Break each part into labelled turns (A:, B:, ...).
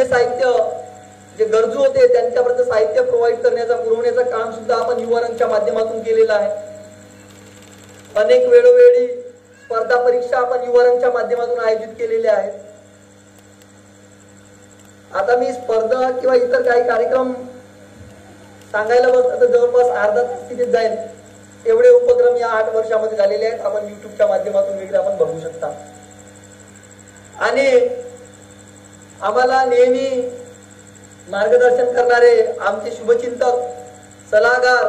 A: पहिले साहित्य जे गरजू होते त्यांच्यापर्यंत साहित्य प्रोव्हाइड पुरवण्याचं काम सुद्धा आपण युवा रंगच्या माध्यमातून केलेलं आहे. अनेक वेळोवेळी स्पर्धा परीक्षा आपण युवा रंगच्या माध्यमातून आयोजित केलेल्या आहेत. आता मी स्पर्धा किंवा इतर काही कार्यक्रम सांगायला बसलं तर जवळपास अर्धा तास तिथे जाईल. एवढे उपक्रम या 8 वर्षामध्ये झालेले आहेत. आपण युट्यूबच्या माध्यमातून वगैरे आपण बघू शकता. आणि आम्हाला नेहमी मार्गदर्शन करणारे आमचे शुभचिंतक सल्लागार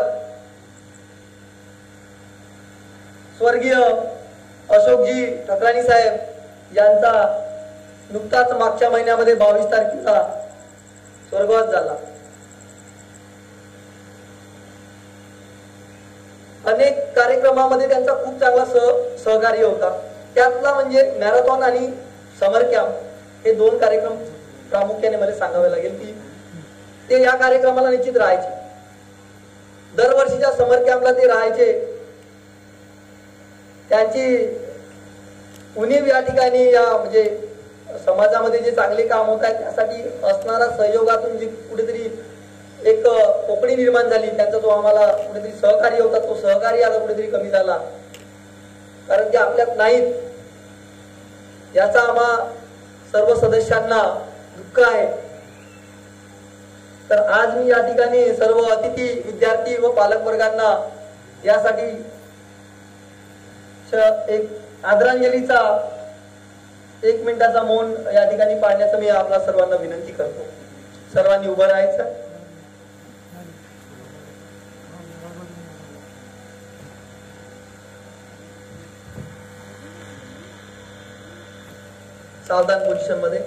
A: स्वर्गीय अशोकजी ठकराणी साहेब यांचा नुकताच मागच्या महिन्यामध्ये 22 तारखेला स्वर्गवास झाला. अनेक कार्यक्रमामध्ये त्यांचा खूप चांगला सहकार्य होता. त्यातला म्हणजे मॅरेथॉन आणि समर कॅम्प हे 2 कार्यक्रम प्रामुख्याने मला सांगावे लागेल की ते या कार्यक्रमाला निश्चित राहायचे. दरवर्षीच्या समर कॅम्पला ते राहायचे. त्यांची उणीव या ठिकाणी या म्हणजे समाजामध्ये जे चांगले काम होत आहे त्यासाठी असणारा सहयोगातून जी कुठेतरी एक पोकळी निर्माण झाली, त्यांचा जो आम्हाला कुठेतरी सहकार्य होता तो सहकार्य आता कुठेतरी कमी झाला. कारण ते आपल्यात नाहीत याचा आम्हा सर्व सदस्यांना दुःख आहे. तर आज मी या ठिकाणी सर्व अतिथी विद्यार्थी व पालक वर्गांना यासाठी एक आदरांजलीचा 1 मिनिटाचा मौन या ठिकाणी पाळण्याचं मी आपल्या सर्वांना विनंती करतो. सर्वांनी उभं राहायचं. सावधान पोझिशन मध्ये.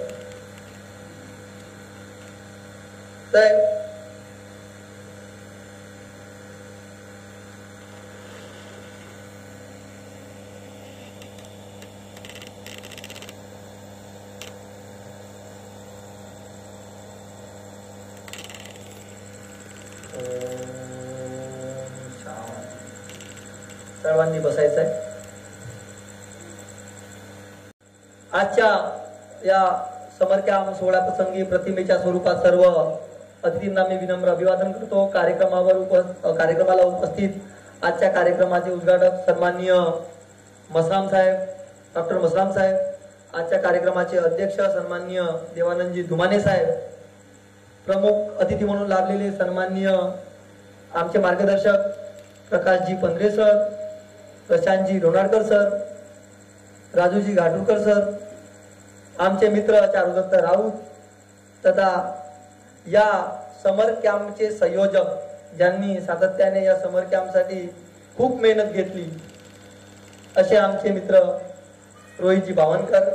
A: सर्वांनी बसायचं आहे. आजच्या या समर कॅम्प सोहळा प्रसंगी प्रतिमेच्या स्वरूपात सर्व अतिथींना मी विनम्र अभिवादन करतो. कार्यक्रमाला उपस्थित आजच्या कार्यक्रमाचे उद्घाटक सन्माननीय मसराम साहेब, डॉक्टर मसराम साहेब, आजच्या कार्यक्रमाचे अध्यक्ष सन्माननीय देवानंदजी धुमाने साहेब, प्रमुख अतिथी म्हणून लाभलेले सन्माननीय आमचे मार्गदर्शक प्रकाशजी पंधरे sir, Prashantji डोनाडकर sir, Rajuji घाटुरकर sir, आमचे मित्र चारुदत्त राऊत तथा या समर कॅम्पचे संयोजक ज्यांनी सातत्याने या समर कॅम्पसाठी खूप मेहनत घेतली असे आमचे मित्र रोहितजी बावनकर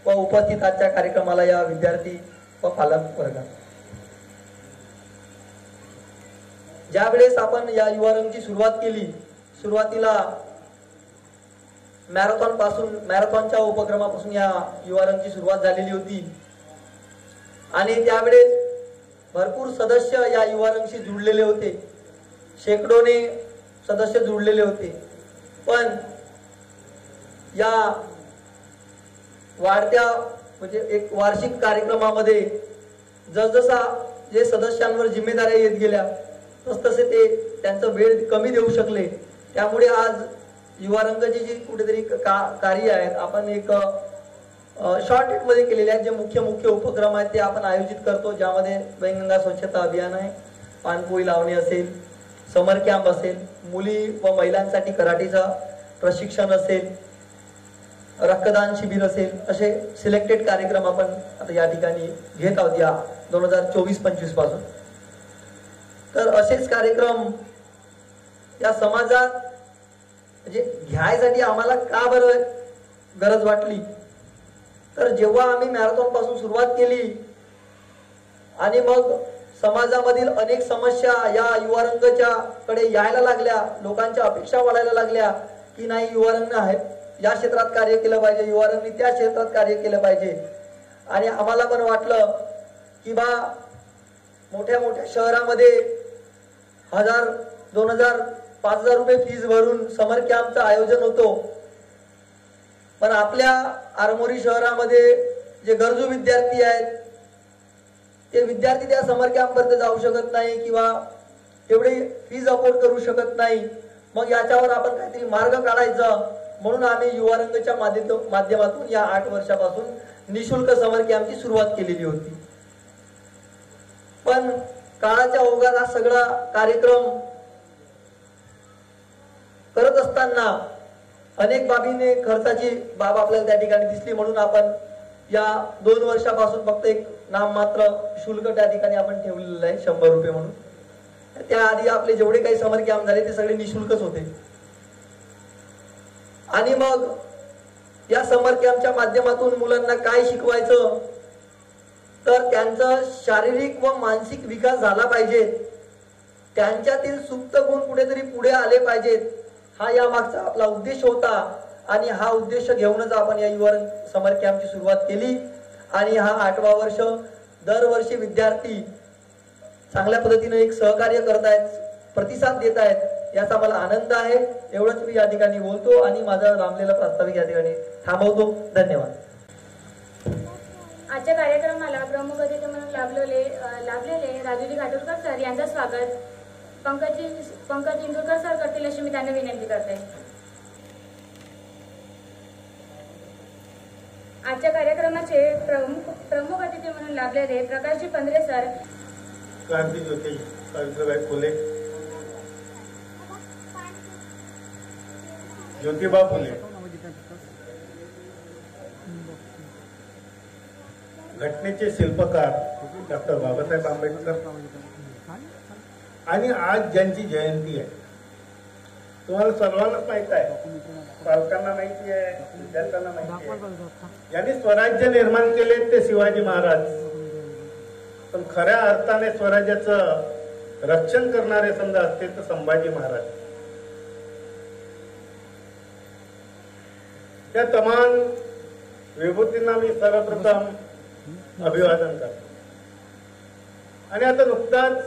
A: व उपस्थित आजच्या कार्यक्रमाला या विद्यार्थी व पालक वर्ग. ज्या वेळेस आपण या युवा रंगची सुरुवात केली, सुरुवातीला मॅरेथॉनच्या उपक्रमापासून या युवा रंगची सुरुवात झालेली होती आणि त्यावेळेस भरपूर सदस्य या युवा रंगशी जुळलेले होते. शेकडोने सदस्य जुळलेले होते. पण या वाढत्या म्हणजे एक वार्षिक कार्यक्रमामध्ये जसजसा जे सदस्यांवर जिम्मेदाऱ्या येत गेल्या तसतसे ते त्यांचा वेळ कमी देऊ शकले. त्यामुळे आज युवा रंगची जी कुठेतरी कार्य आहेत आपण एक शॉर्टकट मध्ये केलेले आहेत. जे मुख्य उपक्रम आहेत ते आपण आयोजित करतो, ज्यामध्ये वैनगंगा स्वच्छता अभियान आहे, पानपोळी लावणे असेल, समर कॅम्प असेल, मुली व महिलांसाठी कराटेचा प्रशिक्षण असेल, रक्तदान शिबिर असेल, असे सिलेक्टेड कार्यक्रम आपण आता या ठिकाणी घेत आहोत या 2024-25 पासून. तर असेच कार्यक्रम या समाजात म्हणजे घ्यायसाठी आम्हाला का बरं गरज वाटली, तर जेव्हा आम्ही मॅरेथॉन पासून सुरुवात केली आणि मग समाजामधील अनेक समस्या या युवा रंगच्या कडे यायला लागल्या, लोकांच्या अपेक्षा वाढायला लागल्या की नाही युवा रंग आहे या क्षेत्रात कार्य केलं पाहिजे, युवा रंगनी त्या क्षेत्रात कार्य केलं पाहिजे. आणि आम्हाला पण वाटलं की बा मोठ्या शहरामध्ये 1000, 2000, 5000 रुपये फीस भरून समर कॅम्पचं आयोजन होतो, पण आपल्या आरमोरी शहरामध्ये जे गरजू विद्यार्थी आहेत ते विद्यार्थी त्या समर कॅम्पपर्यंत जाऊ शकत नाही किंवा तेवढी फीज अफोर्ड करू शकत नाही. मग याच्यावर आपण काहीतरी मार्ग काढायचा म्हणून आम्ही युवारंगच्या माध्यमातून या 8 वर्षापासून निशुल्क समर कॅम्पची सुरुवात केलेली होती. पण काळाच्या ओघात हा सगळा कार्यक्रम करत असताना अनेक बाबीने खर्चाची बाब आपल्याला त्या ठिकाणी दिसली, म्हणून आपण या 2 वर्षापासून फक्त एक नाममात्र शुल्क त्या ठिकाणी आपण ठेवलेलं आहे 100 रुपये म्हणून. त्याआधी आपले जेवढे काही समर कॅम्प झाले ते सगळे निशुल्कच होते. आणि मग या समर कॅम्पच्या माध्यमातून मुलांना काय शिकवायचं तर त्यांचा शारीरिक व मानसिक विकास झाला पाहिजे, त्यांच्यातील सुप्त गुण कुठेतरी पुढे आले पाहिजेत, हा या मागचा आपला उद्देश होता. आणि हा उद्देश घेऊनच आपण या युवा समर कॅम्पची सुरुवात केली. आणि हा 8वा वर्ष. दरवर्षी विद्यार्थी चांगल्या पद्धतीने एक सहकार्य करत आहेत, प्रतिसाद देत आहेत, याचा मला आनंद आहे. एवढंच मी या ठिकाणी बोलतो आणि माझा रामलेला प्रास्ताविक या ठिकाणी थांबवतो. धन्यवाद.
B: आजच्या कार्यक्रमाला प्रमुख अतिथी म्हणून लाभलेले राजूजी घाटुरकर सर यांचं स्वागत पंकज इंदुरकर सर करतील अशी मी त्यांना विनंती करते. आजच्या कार्यक्रमाचे प्रमुख अतिथी म्हणून लाभलेले प्रकाशजी पंधरे सर,
C: क्रांतीज्योती सावित्रीबाई फुले, ज्योतिबा फुले, घटनेचे शिल्पकार डॉक्टर बाबासाहेब आंबेडकर आणि आज ज्यांची जयंती आहे तुम्हाला सर्वांनाच माहित आहे, पालकांना माहिती आहे, विद्यार्थ्यांना माहिती आहे. यांनी स्वराज्य निर्माण केले ते शिवाजी महाराज, पण खऱ्या अर्थाने स्वराज्याचं रक्षण करणारे समजा असतील तर संभाजी महाराज. त्या तमाम विभूतींना मी सर्वप्रथम अभिवादन करतो. आणि आता नुकताच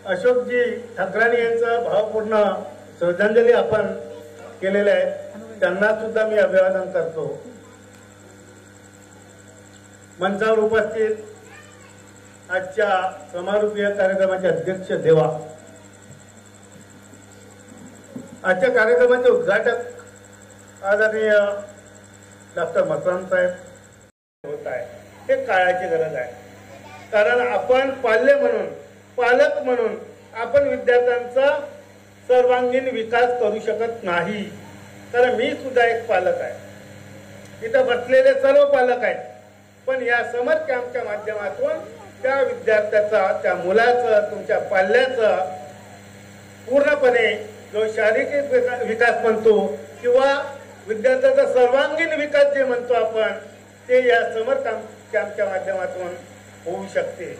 C: अशोकजी ठाकराणी यांचं भावपूर्ण श्रद्धांजली आपण केलेले आहे, त्यांना सुद्धा मी अभिवादन करतो. मंचावर उपस्थित आजच्या समारोपीय कार्यक्रमाचे अध्यक्ष देवा, आजच्या कार्यक्रमाचे उद्घाटक आदरणीय डॉक्टर मकरम साहेब होत आहे. हे काळाची गरज आहे, कारण आपण पालक म्हणून आपण विद्यार्थ्यांचा सर्वांगीण विकास करू शकत नाही. कारण मी सुद्धा एक पालक आहे, इथं बसलेले सर्व पालक आहेत. पण या समर कॅम्पच्या माध्यमातून त्या विद्यार्थ्याचा, त्या मुलाचं, तुमच्या पाल्याचा पूर्णपणे जो शारीरिक विकास म्हणतो किंवा विद्यार्थ्याचा सर्वांगीण विकास जे म्हणतो आपण, ते या समर कॅम्पच्या माध्यमातून होऊ शकते.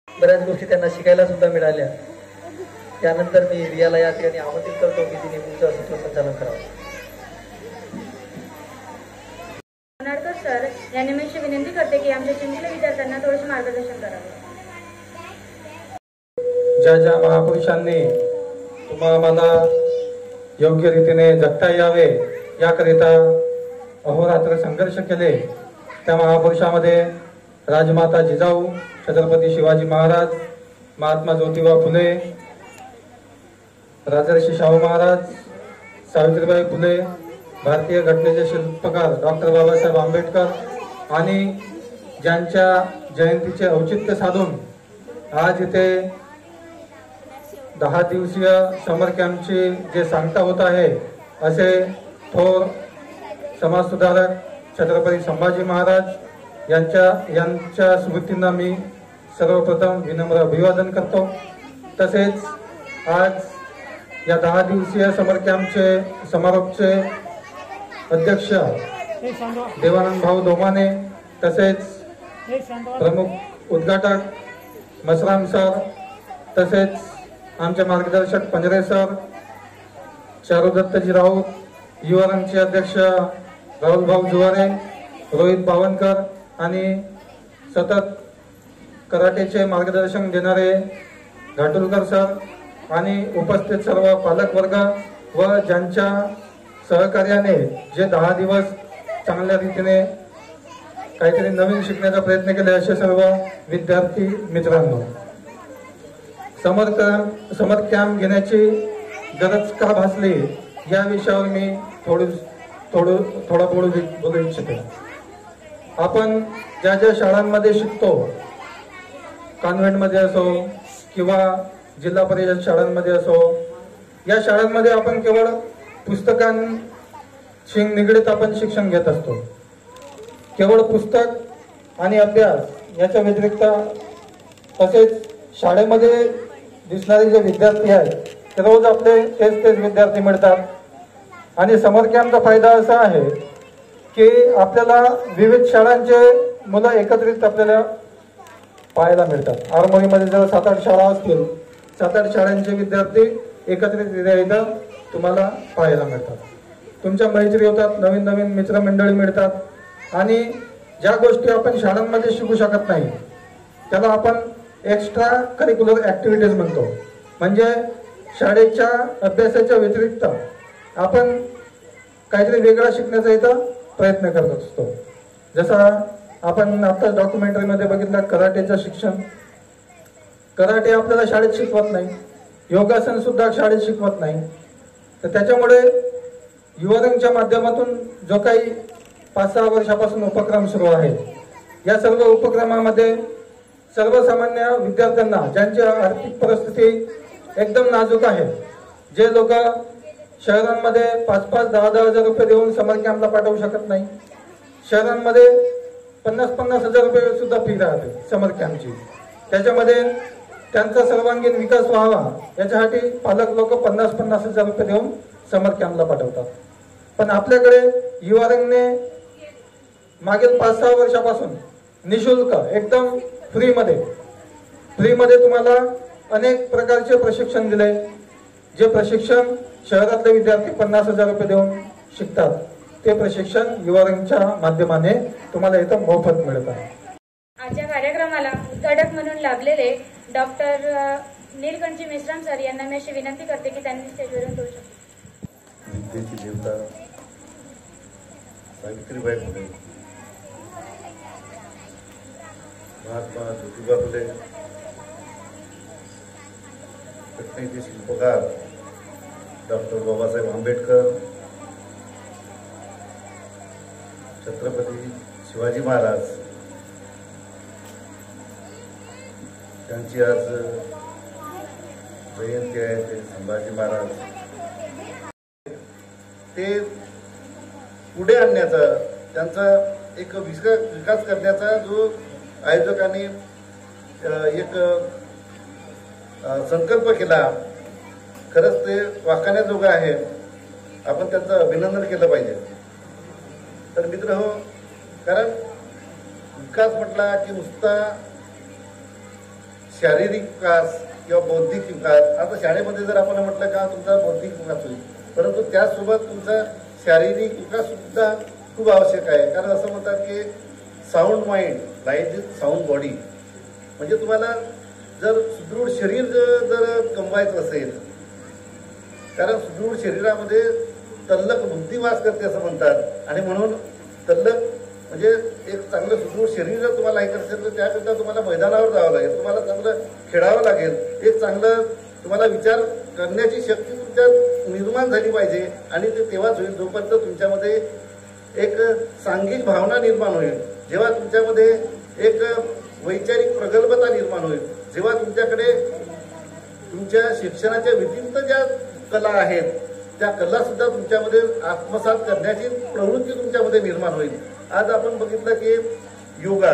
A: बऱ्याच गोष्टी त्यांना शिकायला सुद्धा मिळाल्या. त्यानंतर मी रियाला या ठिकाणी आमंत्रित करतो की तिने तुमचं सूत्रसंचालन करावं.
B: सर यांनी मी विनंती करते की आमच्या चिंतले विद्यार्थ्यांना थोडेसे मार्गदर्शन करावे.
D: ज्या ज्या महापुरुषांनी तुम्हाला योग्य रीतीने जगता यावे याकरिता अहोरात्र संघर्ष केले, त्या महापुरुषांमध्ये राजमाता जिजाऊ, छत्रपती शिवाजी महाराज, महात्मा ज्योतिबा फुले, राजर्षी शाहू महाराज, सावित्रीबाई फुले, भारतीय घटनेचे शिल्पकार डॉक्टर बाबासाहेब आंबेडकर आणि ज्यांच्या जयंतीचे औचित्य साधून आज इथे 10 दिवसीय समर कॅम्पची जे सांगता होत आहे, असे थोर समाजसुधारक छत्रपती संभाजी महाराज यांच्या स्मृतींना मी सर्वप्रथम विनम्र अभिवादन करतो. तसेच आज या 10 दिवसीय समर कॅम्पचे समारोपचे अध्यक्ष देवानंद भाऊ दोमाने, तसेच प्रमुख उद्घाटक मसराम सर, तसेच आमचे मार्गदर्शक पंजरे सर, चारुदत्तजी राऊत, युवरंगचे अध्यक्ष राहुल भाऊ जुवारे, रोहित बावनकर आणि सतत कराटेचे मार्गदर्शन देणारे घाटुलकर सर आणि उपस्थित सर्व पालक वर्ग व ज्यांच्या सहकार्याने जे 10 दिवस चांगल्या रीतीने काहीतरी नवीन शिकण्याचा प्रयत्न केले असे सर्व विद्यार्थी मित्रांनो, समर कॅम्प घेण्याची गरज का भासली या विषयावर मी थोडा बोलू इच्छितो. आपण ज्या ज्या शाळांमध्ये शिकतो, कॉन्व्हेंटमध्ये असो किंवा जिल्हा परिषद शाळांमध्ये असो, या शाळांमध्ये आपण केवळ पुस्तकांशी निगडीत आपण शिक्षण घेत असतो. केवळ पुस्तक आणि अभ्यास याच्या व्यतिरिक्त तसेच शाळेमध्ये दिसणारे जे विद्यार्थी आहेत ते रोज आपले तेच विद्यार्थी मिळतात. आणि समर कॅम्पचा फायदा असा आहे की आपल्याला विविध शाळांचे मुलं एकत्रित आपल्याला पाहायला मिळतात. आरमोरीमध्ये जर 7-8 शाळा असतील, 7-8 शाळांचे विद्यार्थी एकत्रितरित्या इथं तुम्हाला पाहायला मिळतात. तुमच्या मैत्री होतात, नवीन नवीन मित्रमंडळी मिळतात आणि ज्या गोष्टी आपण शाळांमध्ये शिकू शकत नाही त्याला आपण एक्स्ट्रा करिक्युलर ॲक्टिव्हिटीज म्हणतो. म्हणजे शाळेच्या अभ्यासाच्या व्यतिरिक्त आपण काहीतरी वेगळा शिकण्याचा इथं प्रयत्न करत असतो. जसा आपण आता डॉक्युमेंटरीमध्ये बघितलं कराटेचं शिक्षण. कराटे आपल्याला शाळेत शिकवत नाही, योगासन सुद्धा शाळेत शिकवत नाही. तर त्याच्यामुळे युवरंगच्या माध्यमातून जो काही 5-6 वर्षापासून उपक्रम सुरू आहे, या सर्व उपक्रमामध्ये सर्वसामान्य विद्यार्थ्यांना ज्यांची आर्थिक परिस्थिती एकदम नाजूक आहे, जे लोक शहरांमध्ये 5-5, 10-10 हजार रुपये देऊन समर कॅम्पला पाठवू शकत नाही, शहरांमध्ये 50-50 हजार रुपये सुद्धा फी राहते समर कॅम्पची, त्याच्यामध्ये त्यांचा सर्वांगीण विकास व्हावा याच्यासाठी पालक लोक 50-50 हजार रुपये देऊन समर कॅम्पला पाठवतात. पण आपल्याकडे युवरंगने मागील 5-6 वर्षापासून निशुल्क एकदम फ्रीमध्ये तुम्हाला अनेक प्रकारचे प्रशिक्षण दिले. जे प्रशिक्षण शहरातले विद्यार्थी 50 हजार रुपये देऊन शिकतात, ते प्रशिक्षण युवरंगच्या माध्यमाने तुम्हाला इथं मोफत मिळत आहे.
B: आजच्या कार्यक्रमाला उद्घाटक म्हणून लाभलेले डॉक्टर नीलकंठजी मेश्राम सर यांना मी अशी विनंती करते की त्यांनी स्टेजवरून बोलू शकतो.
C: विद्येची देवता सावित्रीबाई फुले, महात्मा ज्योतिबा फुले, घटनेचे शिल्पकार डॉक्टर बाबासाहेब आंबेडकर, छत्रपती शिवाजी महाराज त्यांची आज जयंती आहे. ते संभाजी महाराज ते पुढे आणण्याचा, त्यांचा एक विकास करण्याचा जो आयोजकांनी एक संकल्प केला, खरंच ते वाखाण्याजोगं आहे. आपण त्यांचं अभिनंदन केलं पाहिजे. तर मित्र हो, कारण विकास म्हटला की नुसता शारीरिक विकास किंवा बौद्धिक विकास, आता शाळेमध्ये जर आपण म्हटलं का तुमचा बौद्धिक विकास होईल, परंतु त्याचसोबत तुमचा शारीरिक विकास सुद्धा खूप आवश्यक आहे. कारण असं म्हणतात की sound mind lies is sound body. म्हणजे तुम्हाला जर सुदृढ शरीर जर कमवायचं असेल, कारण सुदृढ शरीरामध्ये तल्लक बुद्धी वास करते असं म्हणतात, आणि म्हणून तल्लक म्हणजे एक चांगलं सुदृढ शरीर जर तुम्हाला हे करायचं असेल तर त्याकरता तुम्हाला मैदानावर जावं लागेल, तुम्हाला चांगलं खेळावं लागेल, एक चांगलं तुम्हाला विचार करण्याची शक्ती तुमच्यात निर्माण झाली पाहिजे. आणि ते तेव्हाच होईल जोपर्यंत तुमच्यामध्ये एक सांघिक भावना निर्माण होईल, जेव्हा तुमच्यामध्ये एक वैचारिक प्रगल्भता निर्माण होईल, जेव्हा तुमच्याकडे तुमच्या शिक्षणाच्या व्यतिरिक्त ज्या कला आहेत त्या कला सुद्धा तुमच्यामध्ये आत्मसात करण्याची प्रवृत्ती तुमच्यामध्ये निर्माण होईल. आज आपण बघितलं की योगा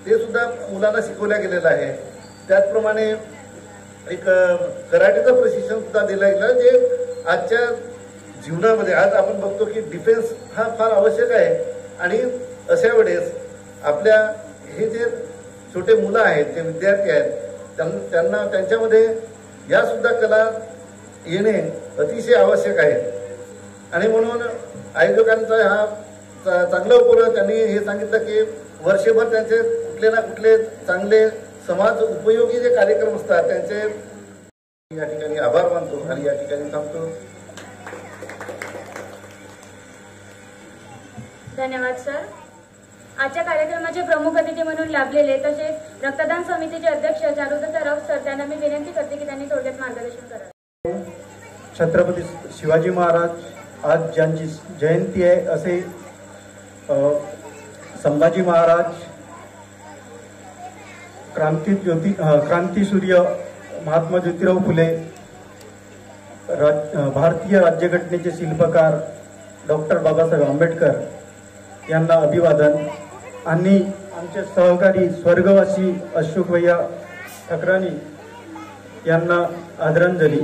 C: ते सुद्धा मुलांना शिकवल्या गेलेलं आहे. त्याचप्रमाणे एक कराटेचं प्रशिक्षण सुद्धा दिलं गेलं, जे आजच्या जीवनामध्ये आज आपण बघतो की डिफेन्स हा फार आवश्यक आहे. आणि अशा वेळेस आपल्या हे जे छोटे मुलं आहेत, जे विद्यार्थी आहेत, त्यांना त्यांच्यामध्ये या सुद्धा कला येणे अतिशय आवश्यक आहे. आणि म्हणून आयोजकांचा हा चांगला उपक्रम, त्यांनी हे सांगितलं की वर्षभर त्यांचे कुठले ना कुठले चांगले समाज उपयोगी जे कार्यक्रम असतात त्यांचे या ठिकाणी आभार मानतो आणि या ठिकाणी थांबतो.
B: धन्यवाद सर. आजच्या कार्यक्रमाचे प्रमुख अतिथी म्हणून लाभलेले तसेच रक्तदान समितीचे अध्यक्ष चारुदत्त राऊत सर, त्यांना मी विनंती करते की त्यांनी थोडक्यात मार्गदर्शन करावे.
E: छत्रपती शिवाजी महाराज आज ज्यांची जयंती आहे असे संभाजी महाराज, क्रांतीसूर्य महात्मा ज्योतिराव फुले, भारतीय राज्यघटनेचे शिल्पकार डॉक्टर बाबासाहेब आंबेडकर यांना अभिवादन. आणि आमचे सहकारी स्वर्गवासी अशोक भैया ठकरानी यांना आदरांजली.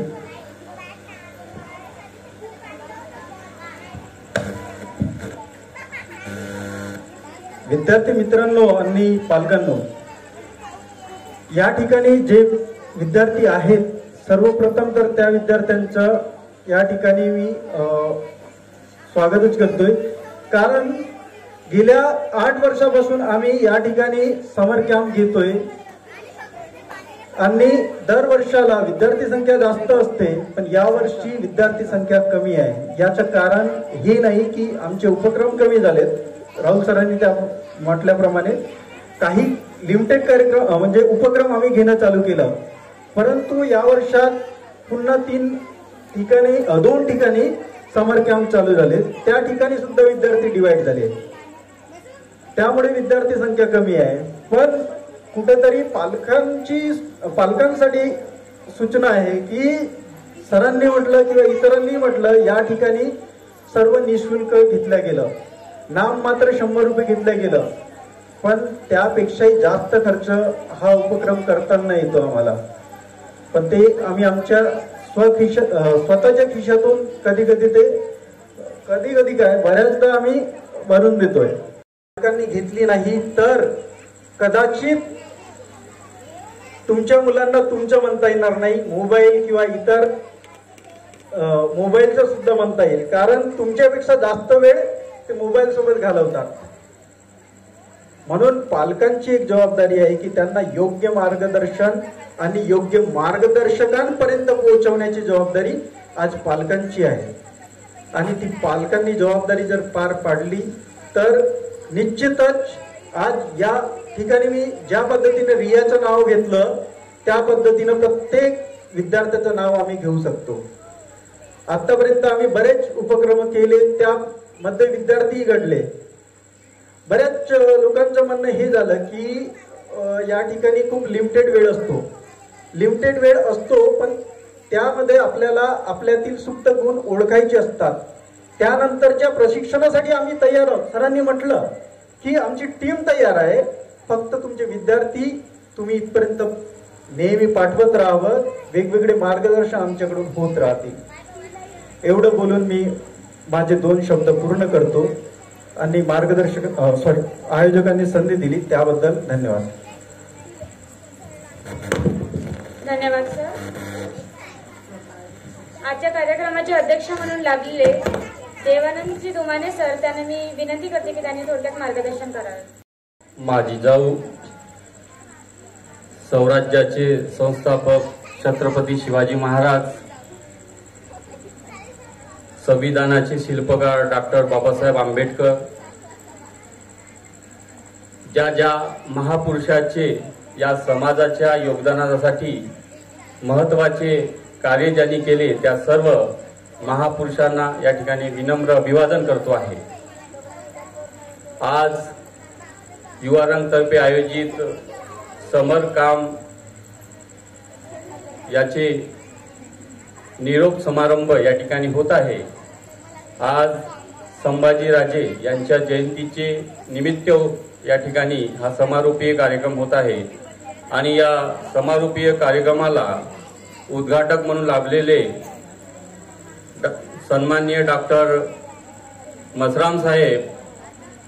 E: विद्यार्थी मित्रांनो आणि पालकांनो, या ठिकाणी जे विद्यार्थी आहेत, सर्वप्रथम तर त्या विद्यार्थ्यांचं या ठिकाणी मी स्वागतच करतोय. कारण गेल्या 8 वर्षापासून आम्ही या ठिकाणी समर कॅम्प घेतोय आणि दर वर्षाला विद्यार्थी संख्या जास्त असते, पण यावर्षी विद्यार्थी संख्या कमी आहे. याचं कारण हे नाही की आमचे उपक्रम कमी झालेत. राहुल सरांनी त्या म्हटल्याप्रमाणे काही लिमिटेड कार्यक्रम म्हणजे उपक्रम आम्ही घेणं चालू केलं, परंतु या वर्षात पुन्हा 2 ठिकाणी समर कॅम्प चालू झाले. त्या ठिकाणी सुद्धा विद्यार्थी डिवाइड झाले, त्यामुळे विद्यार्थी संख्या कमी आहे. पण कुठेतरी पालकांसाठी सूचना आहे की सरांनी म्हटलं किंवा इतरांनी म्हटलं, या ठिकाणी सर्व निःशुल्क घेतलं गेलं, नाम मात्र 100 रुपये घेतलं गेलं, पण त्यापेक्षाही जास्त खर्च हा उपक्रम करताना येतो आम्हाला. पण ते आम्ही आमच्या स्वतःच्या खिशातून कधी कधी काय बऱ्याचदा आम्ही भरून देतोय. पालकांनी घेतली नाही तर कदाचित तुमच्या मुलांना तुमचं म्हणता येणार नाही, मोबाईल किंवा इतर मोबाईलचं सुद्धा म्हणता येईल, कारण तुमच्यापेक्षा जास्त वेळ ते मोबाईल सोबत घालवतात. म्हणून पालकांची एक जबाबदारी आहे की त्यांना योग्य मार्गदर्शन आणि योग्य मार्गदर्शकांपर्यंत पोहोचवण्याची जबाबदारी आज पालकांची आहे. आणि ती पालकांनी जबाबदारी जर पार पाडली तर निश्चितच आज या ठिकाणी मी ज्या पद्धतीने रियाचं नाव घेतलं त्या पद्धतीनं प्रत्येक विद्यार्थ्याचं नाव आम्ही घेऊ शकतो. आतापर्यंत आम्ही बरेच उपक्रम केले, त्यामध्ये विद्यार्थी घडले. बऱ्याच लोकांचं म्हणणं हे झालं की या ठिकाणी खूप लिमिटेड वेळ असतो, पण त्यामध्ये आपल्याला आपल्यातील सुप्त गुण ओळखायचे असतात. त्यानंतरच्या प्रशिक्षणासाठी आम्ही तयार आहोत. सरांनी म्हटलं की आमची टीम तयार आहे, फक्त तुमचे विद्यार्थी तुम्ही इथपर्यंत नेहमी पाठवत राहावं, वेगवेगळे मार्गदर्शन आमच्याकडून होत राहतील. एवढं बोलून मी माझे 2 शब्द पूर्ण करतो आणि आयोजकांनी संधी दिली त्याबद्दल धन्यवाद.
B: धन्यवाद सर. आजच्या कार्यक्रमाचे अध्यक्ष म्हणून लाभलेले देवानंदजी दुमाने सर, त्यांना मी विनंती करते की त्यांनी थोडक्यात मार्गदर्शन करावे.
F: माझी जाऊ स्वराज्याचे संस्थापक छत्रपती शिवाजी महाराज, संविधानाचे शिल्पकार डॉक्टर बाबासाहेब आंबेडकर, ज्या महापुरुषाचे या समाजाच्या योगदानासाठी महत्त्वाचे कार्य ज्यांनी केले त्या सर्व महापुरुषांना या ठिकाणी विनम्र अभिवादन करतो आहे. आज युवारंगतर्फे आयोजित समर काम याचे निरोप समारंभ या ठिकाणी होत आहे. आज संभाजीराजे यांच्या जयंतीचे निमित्त या ठिकाणी हा समारोपीय कार्यक्रम होत आहे आणि या समारोपीय कार्यक्रमाला उद्घाटक म्हणून लाभलेले सन्माननीय डॉक्टर मसराम साहेब,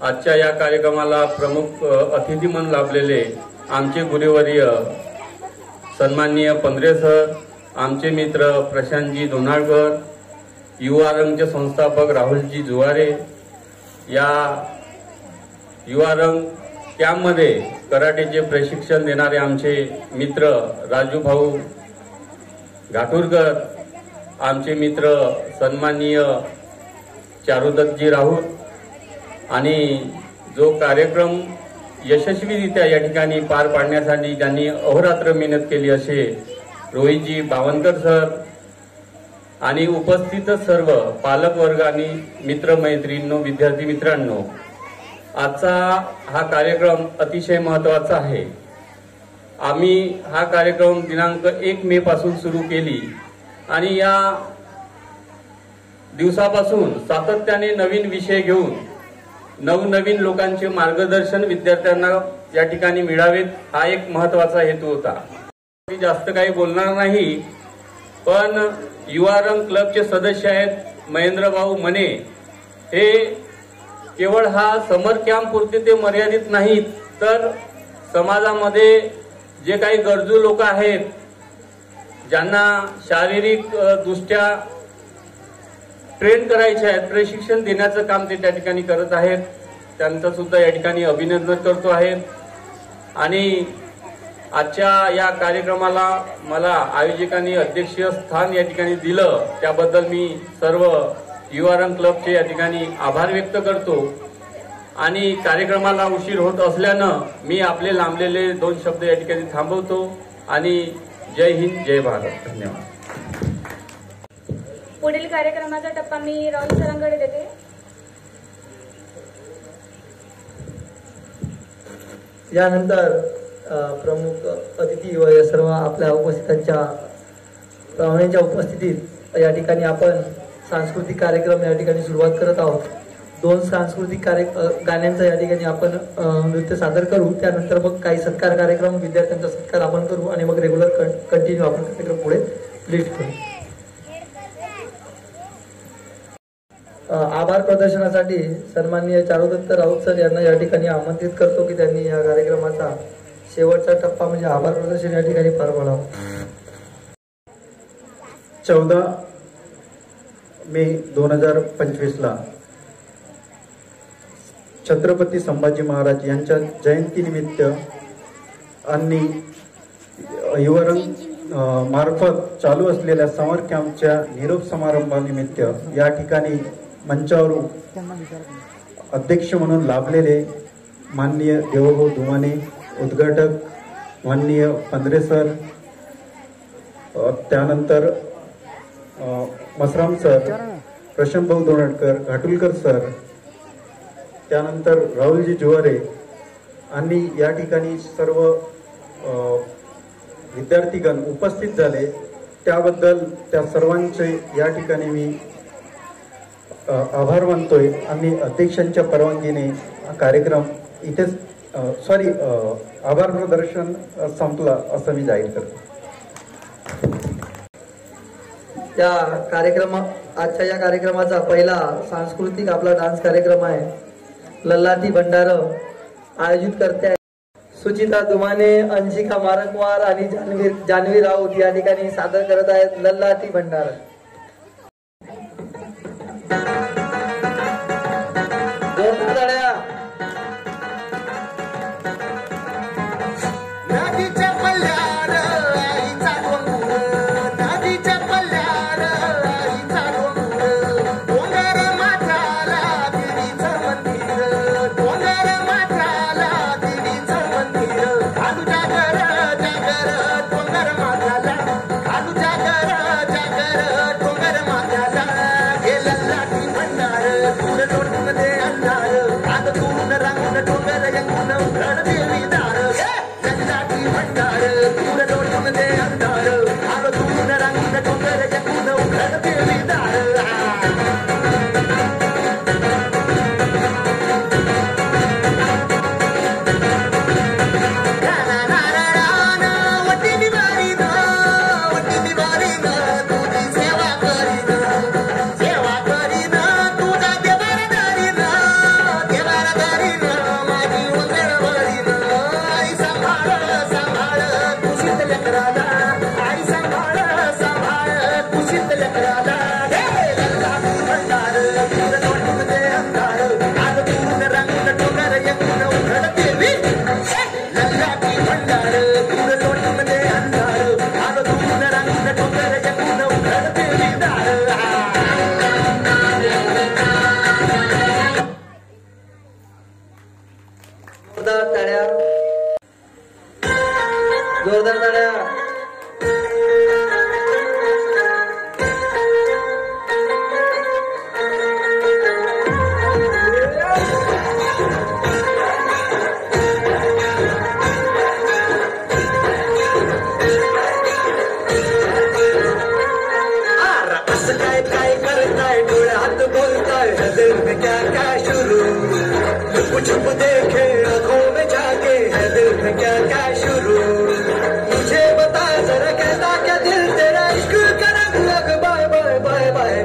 F: आजच्या या कार्यक्रमाला प्रमुख अतिथी म्हणून लाभलेले आमचे गुरुवर्य सन्माननीय पंधरे सर, आमचे मित्र प्रशांतजी दोनाळकर, युवा रंगचे संस्थापक राहुलजी जुवारे, या युवा रंग कॅम्पमध्ये कराटेचे प्रशिक्षण देणारे आमचे मित्र राजू भाऊ घाटुरकर, आमचे मित्र सन्माननीय चारुदत्तजी राहुल, आणि जो कार्यक्रम यशस्वीरित्या या ठिकाणी पार पाडण्यासाठी ज्यांनी अहोरात्र मेहनत केली असे रोहितजी बावनकर सर आणि उपस्थित सर्व पालक वर्ग आणि मित्रमैत्रिणींनो, विद्यार्थी मित्रांनो, आजचा हा कार्यक्रम अतिशय महत्त्वाचा आहे. आम्ही हा कार्यक्रम दिनांक 1 मे पासून सुरू केली आणि या दिवसापासून सातत्याने नवीन विषय घेऊन नवनवीन लोकांचे मार्गदर्शन विद्यार्थ्यांना या ठिकाणी मिळावेत, हा एक महत्त्वाचा हेतू होता. मी जास्त काही बोलणार नाही, पण युवा रंग क्लबचे सदस्य आहेत महेंद्रभाऊ मने. हे केवळ हा समर कॅम्प पुरते ते मर्यादित नाहीत, तर समाजामध्ये जे काही गरजू लोक आहेत, ज्यांना शारीरिक दृष्ट्या ट्रेन करायचे आहेत, प्रशिक्षण देण्याचं काम ते त्या ठिकाणी करत आहेत. त्यांचं सुद्धा या ठिकाणी अभिनंदन करतो आहे. आणि आजच्या या कार्यक्रमाला मला आयोजकांनी अध्यक्षीय स्थान या ठिकाणी दिलं, त्याबद्दल मी सर्व युवा रंग क्लबचे या ठिकाणी आभार व्यक्त करतो. आणि कार्यक्रमाला उशीर होत असल्यानं मी आपले लांबलेले 2 शब्द या ठिकाणी थांबवतो आणि जय हिंद, जय भारत. धन्यवाद.
B: पुढील कार्यक्रमाचा टप्पा मी राहुल सरांकडे देते.
A: यानंतर प्रमुख अतिथी व या सर्व आपल्या उपस्थितांच्या पाहुण्यांच्या उपस्थितीत या ठिकाणी आपण सांस्कृतिक कार्यक्रम या ठिकाणी सुरुवात करत आहोत. 2 सांस्कृतिक गाण्यांचा या ठिकाणी आपण नृत्य सादर करू. त्यानंतर मग काही सत्कार कार्यक्रम, विद्यार्थ्यांचा सत्कार आपण करू आणि मग रेग्युलर कंटिन्यू आपण कार्यक्रम पुढे लीड करू. आभार प्रदर्शनासाठी सन्माननीय चारुदत्त राऊत सर यांना या ठिकाणी आमंत्रित करतो की त्यांनी या कार्यक्रमाचा शेवटचा टप्पा म्हणजे आभार प्रदर्शन या ठिकाणी पार पाडावं.
E: 14 मे 2025ला छत्रपती संभाजी महाराज यांच्या जयंतीनिमित्त आणि युवरंग मार्फत चालू असलेल्या समर कॅम्पच्या निरोप समारंभानिमित्त या ठिकाणी मंचावर अध्यक्ष म्हणून लाभलेले माननीय देवभाऊ धुमाने, उद्घाटक माननीय पंधरे सर, त्यानंतर मसराम सर, प्रशांतभाऊ दोनाळकर, घाटुलकर सर, त्यानंतर राहुलजी जुवारे आणि या ठिकाणी सर्व विद्यार्थीगण उपस्थित झाले, त्याबद्दल त्या सर्वांचे या ठिकाणी मी आभार मानतोय. आणि अध्यक्षांच्या परवानगीने कार्यक्रम इथेच आभार प्रदर्शन संपला असं मी जाहीर करतो.
A: आजच्या या कार्यक्रमाचा पहिला सांस्कृतिक आपला डान्स कार्यक्रम आहे. लल्लाटी भंडारा आयोजित करते आहे सुचिता दुमाने, अंशिका मारकवार आणि जान्हवी राऊत या ठिकाणी सादर करत आहेत लल्लाटी भंडारा.
G: जागर जागर डोंगर माथ्याला हे लल्लाटी भंडारा.
A: जोरदार टाळ्या.
G: छुप देखे आंखों में जाके है दिल में क्या क्या शुरू. मुझे बता जरा कहता क्या दिल तेरा इश्क का रंग लग. Bye bye bye bye.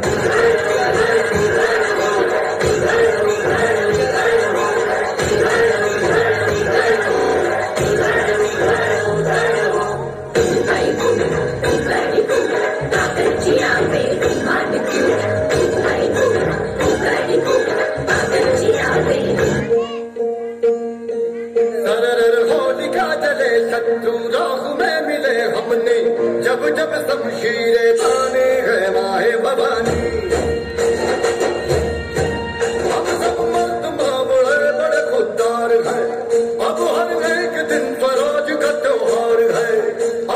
G: जब जब शमशीरें ताने है माहे भवानी. हम सब मर्द बड़े बड़े खुददार हैं. अब हर एक दिन फरोज का त्योहार है.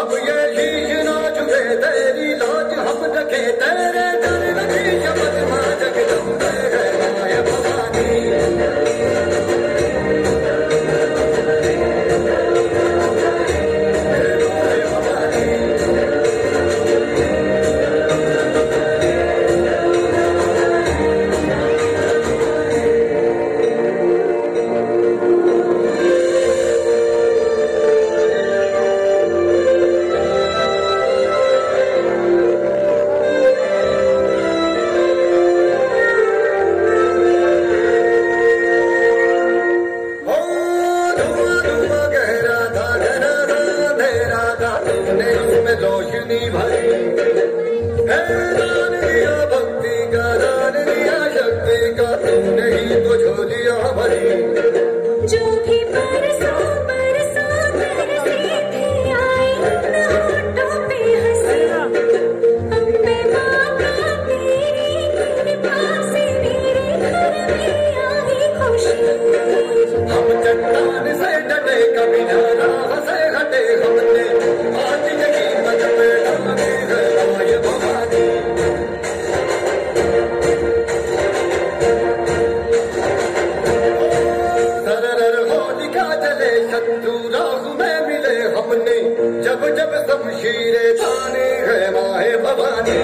G: अब ये शीश नाच है तेरी लाज हम रखे तेरे डर लगी शब्द मां जगदम्बे है माहे भवानी. जब जब शमशीरें ताने है माहे भवानी.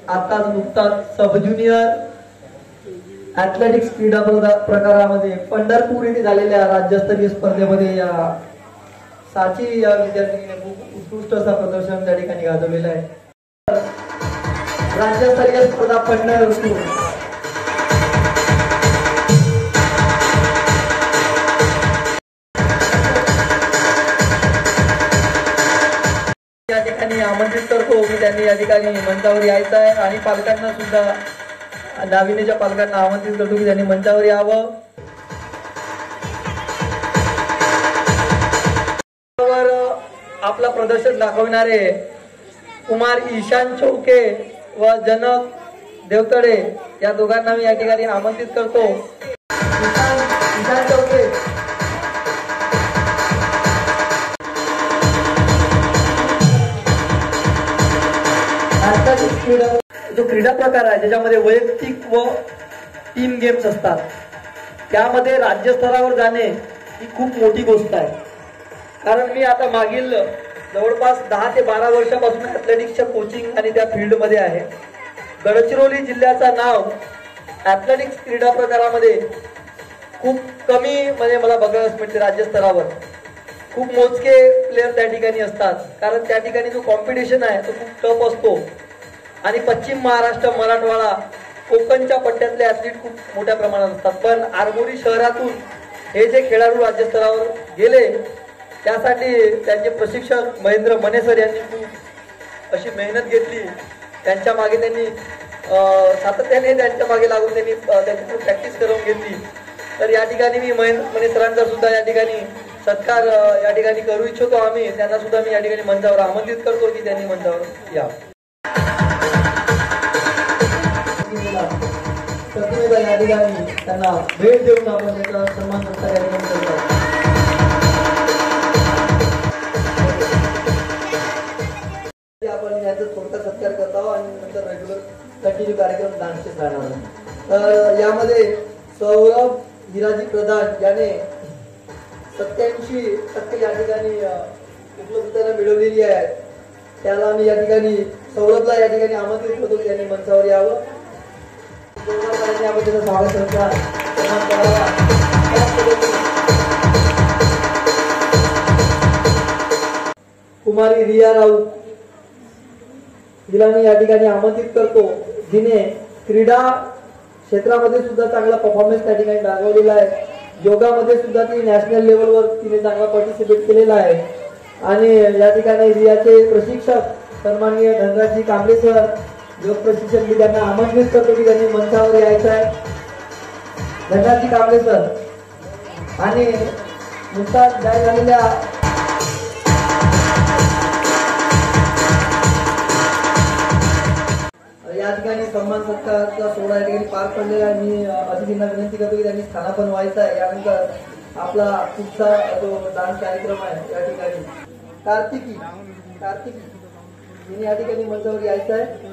A: आता नुकताच सब ज्युनियर ऍथलेटिक्स क्रीडा प्रकारामध्ये पंढरपूर येथे झालेल्या राज्यस्तरीय स्पर्धेमध्ये या साची या विद्यार्थ्यांनी खूप उत्कृष्ट असं प्रदर्शन त्या ठिकाणी गाजवलेलं आहे. राज्यस्तरीय स्पर्धा पंढरपूर या ठिकाणी आमंत्रित करतो की त्यांनी या ठिकाणी मंचावर यायचं आहे आणि पालकांना सुद्धा दाविनीच्या पालकांना आमंत्रित करतो की त्यांनी मंचावर यावं. आपला प्रदर्शन दाखवणारे कुमार ईशान चौके व जनक देवतडे या दोघांना मी या ठिकाणी आमंत्रित करतो. ईशान चौके जो क्रीडा प्रकार आहे ज्याच्यामध्ये वैयक्तिक व टीम गेम्स असतात त्यामध्ये राज्यस्तरावर जाणे ही खूप मोठी गोष्ट आहे. कारण मी आता मागील जवळपास 10 ते 12 वर्षापासून ऍथलेटिक्सच्या कोचिंग आणि त्या फील्डमध्ये आहे. गडचिरोली जिल्ह्याचं नाव ऍथलेटिक्स क्रीडा प्रकारामध्ये खूप कमी म्हणजे मला बघायला मिळते. राज्यस्तरावर खूप मोजके प्लेयर त्या ठिकाणी असतात कारण त्या ठिकाणी जो कॉम्पिटिशन आहे तो खूप टफ असतो आणि पश्चिम महाराष्ट्र, मराठवाडा, कोकणच्या पट्ट्यातले ऍथलीट खूप मोठ्या प्रमाणात असतात. पण आरमोरी शहरातून हे जे खेळाडू राज्यस्तरावर गेले त्यासाठी त्यांचे प्रशिक्षक महेंद्र मने सर यांनी खूप अशी मेहनत घेतली. त्यांच्या मागे त्यांनी सातत्याने त्यांच्या मागे लागून त्यांनी त्यांची प्रॅक्टिस करून घेतली. तर या ठिकाणी मी महेंद्र मने सरांचा सुद्धा या ठिकाणी सत्कार या ठिकाणी करू इच्छितो. आम्ही त्यांना सुद्धा मी या ठिकाणी मंचावर आमंत्रित करतो की त्यांनी मंचावर या. या ठिकाणी त्यांना भेट देऊन आपण त्याचा सन्मान सत्कार या ठिकाणी करतो. आपण याचा थोडक्यात सत्कार करत आहोत आणि नंतर रेग्युलर कंटिन्यू कार्यक्रम डान्सचे राहणार. तर यामध्ये सौरभ हिराजी प्रधान याने 87% या ठिकाणी उपलब्धता मिळवलेली आहे. त्याला मी या ठिकाणी सौरभला या ठिकाणी आमंत्रित करतो की त्यांनी मंचावर यावं. आपण त्याचा स्वागत सन्मान करावा. कुमारी रिया राऊत हिला मी या ठिकाणी आमंत्रित करतो. जिने क्रीडा क्षेत्रामध्ये सुद्धा चांगला परफॉर्मन्स त्या ठिकाणी दाखवलेला आहे. योगामध्ये सुद्धा ती नॅशनल लेवलवर तिने चांगला पार्टिसिपेट केलेला आहे. आणि या ठिकाणी रियाचे प्रशिक्षक सन्माननीय धनराजजी कांबळे सर योग प्रशिक्षक मी त्यांना आमंत्रित करतो की त्यांनी मंचावर यायचं आहे. धनराजजी कांबळे सर आणि नुकताच जाहीर झालेल्या या ठिकाणी सन्मान सत्काराचा सोहळा या ठिकाणी पार पडलेला आहे. मी अतिथींना विनंती करतो की त्यांनी स्थानापन्न व्हायचं आहे. यानंतर आपला पुढचा जो डान्स कार्यक्रम आहे या ठिकाणी कार्तिकी हिने या ठिकाणी मंचावर यायचं आहे.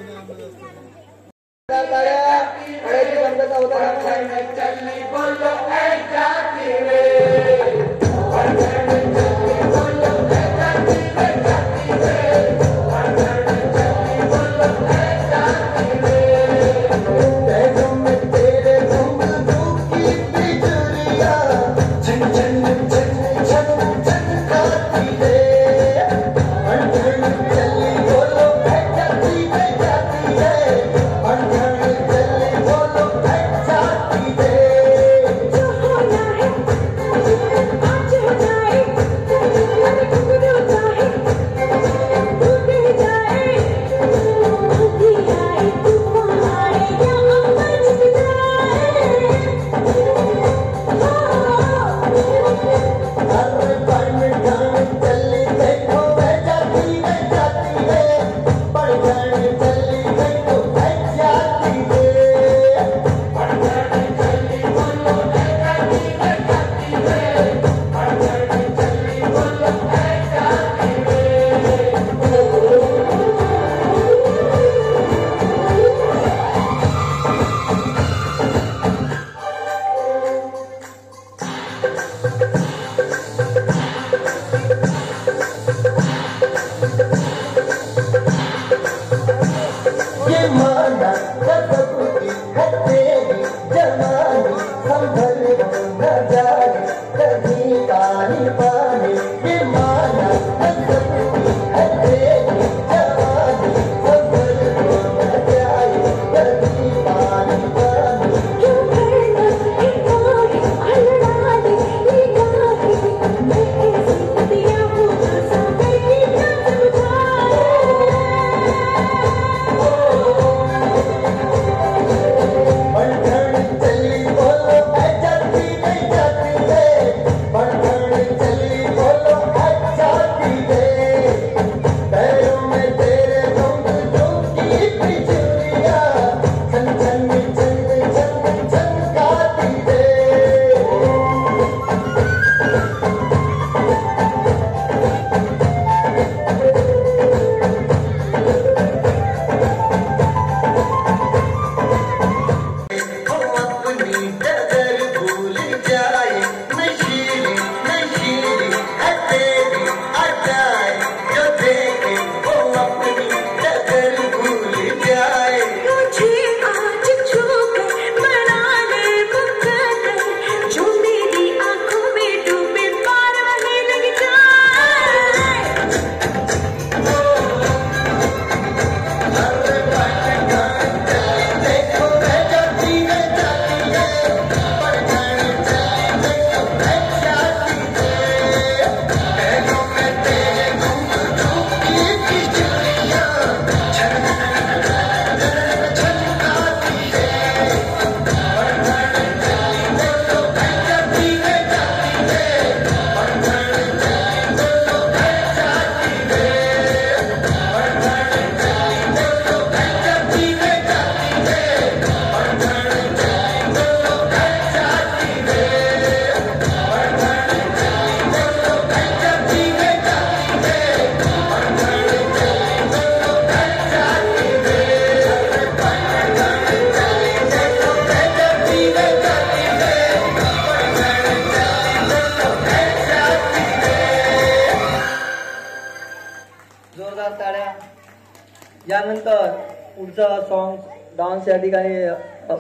A: यानंतर पुढचा सॉन्ग डान्स या ठिकाणी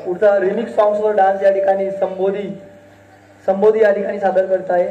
A: पुढचा रिमिक्स सॉंग्सवर डान्स या ठिकाणी संबोधी या ठिकाणी सादर करत आहे.